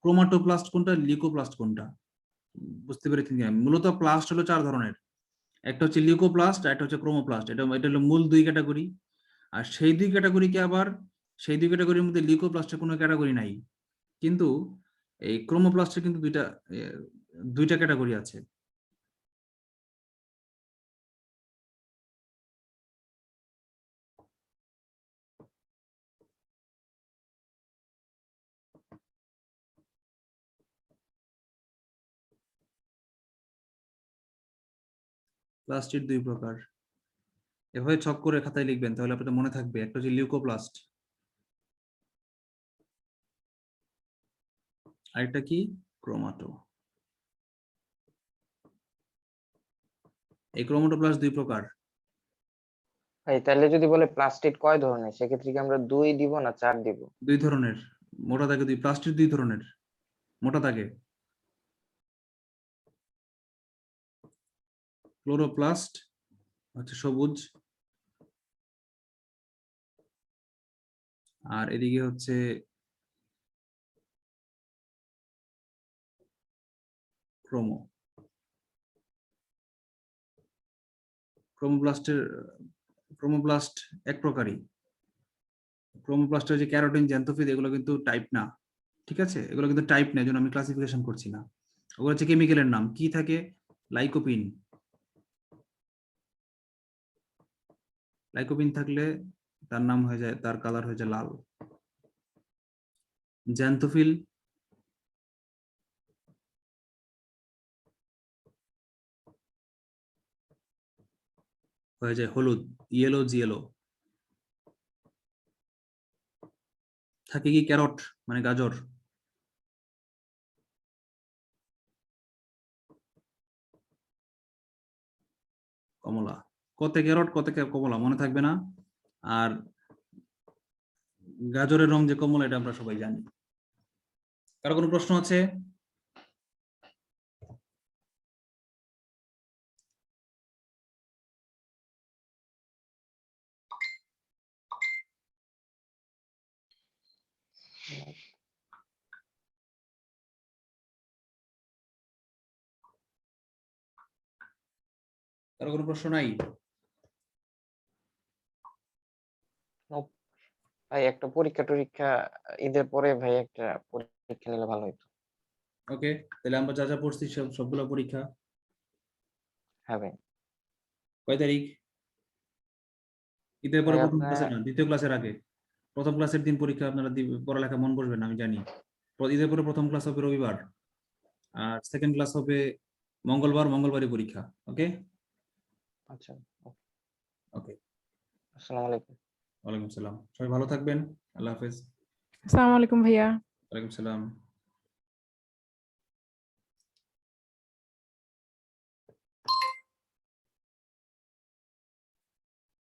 ক্রোমাটোপ্লাস্ট কোনটা, লিউকোপ্লাস্ট কোনটা। বুঝতে পেরেছেন কি? মূলত প্লাস্ট হলো 4 ধরনের, একটা হচ্ছে লিউকোপ্লাস্ট, একটা হচ্ছে ক্রোমোপ্লাস্ট। এটা হলো মূল 2 ক্যাটাগরি। আর সেই 2 ক্যাটাগরিকে আবার, সেই 2 ক্যাটাগরির মধ্যে লিউকোপ্লাস্টের কোনো ক্যাটাগরি নাই, কিন্তু এই ক্রোমোপ্লাস্টের কিন্তু দুইটা ক্যাটাগরি আছে। প্লাস্টিড 2 প্রকার, এভাবে ছক করে খাতায় লিখবেন, তাহলে আপনাদের মনে থাকবে। একটা হচ্ছে লিউকোপ্লাস্ট, আরেকটা কি ক্রোমাটো। এই ক্রোমাটোপ্লাস্ট 2 প্রকার। ভাই তাহলে যদি বলে প্লাস্টিড কয় ধরনের, সেক্ষেত্রে কি আমরা 2 দিব না 4 দিব? 2 ধরনের, মোটা দাগে 2, প্লাস্টিড 2 ধরনের, মোটা দাগে। ক্লোরোপ্লাস্ট হচ্ছে সবুজ, আর এদিকে হচ্ছে ক্রোমো। ক্রোমোপ্লাস্ট এক প্রকারই। ক্রোমোপ্লাস্টের যে ক্যারোটিন, জ্যান্থোফিল, এগুলো কিন্তু টাইপ না, ঠিক আছে? এগুলো কিন্তু টাইপ না, এজন্য আমি ক্লাসিফিকেশন করছি না। ওগুলো হচ্ছে কেমিক্যালের নাম। কি থাকে? লাইকোপিন। লাইকোপিন থাকলে তার নাম হয়ে যায়, তার কালার হয়ে যায় লাল। জ্যান্থোফিল হয়ে যায় হলুদ, ইয়েলো জিয়েলো। থাকে কি ক্যারট, মানে গাজর। কমলা, কত ক্যারট কত কমলা মনে থাকবে না। আর গাজরের রং যে কমলা, এটা আমরা সবাই জানি। কারো কোনো প্রশ্ন আছে? কারো কোনো প্রশ্ন নাই? ভাই একটা পরীক্ষা ঈদের পরে ভাই একটা পরীক্ষা নিলে ভালো হতো। ওকে, তাহলে আমরা যা যা পড়ছি সবগুলো পরীক্ষা। হ্যাঁ ভাই। কয় তারিখ? ঈদের পরে ভাই প্রথম আপনার ক্লাসে না, দ্বিতীয় ক্লাসের আগে। প্রথম ক্লাসের দিন পরীক্ষা, আপনারা পড়ালেখা মন বসবে না, আমি জানি। ঈদের পরে প্রথম ক্লাস হবে রবিবার, আর সেকেন্ড ক্লাস হবে মঙ্গলবারই পরীক্ষা। ওকে আচ্ছা, ওকে, আসসালামু আলাইকুম। ওয়ালাইকুম সালাম। সবাই ভালো থাকবেন, আল্লাহ হাফেজ। আসসালামু আলাইকুম ভাইয়া। ওয়ালাইকুম সালাম।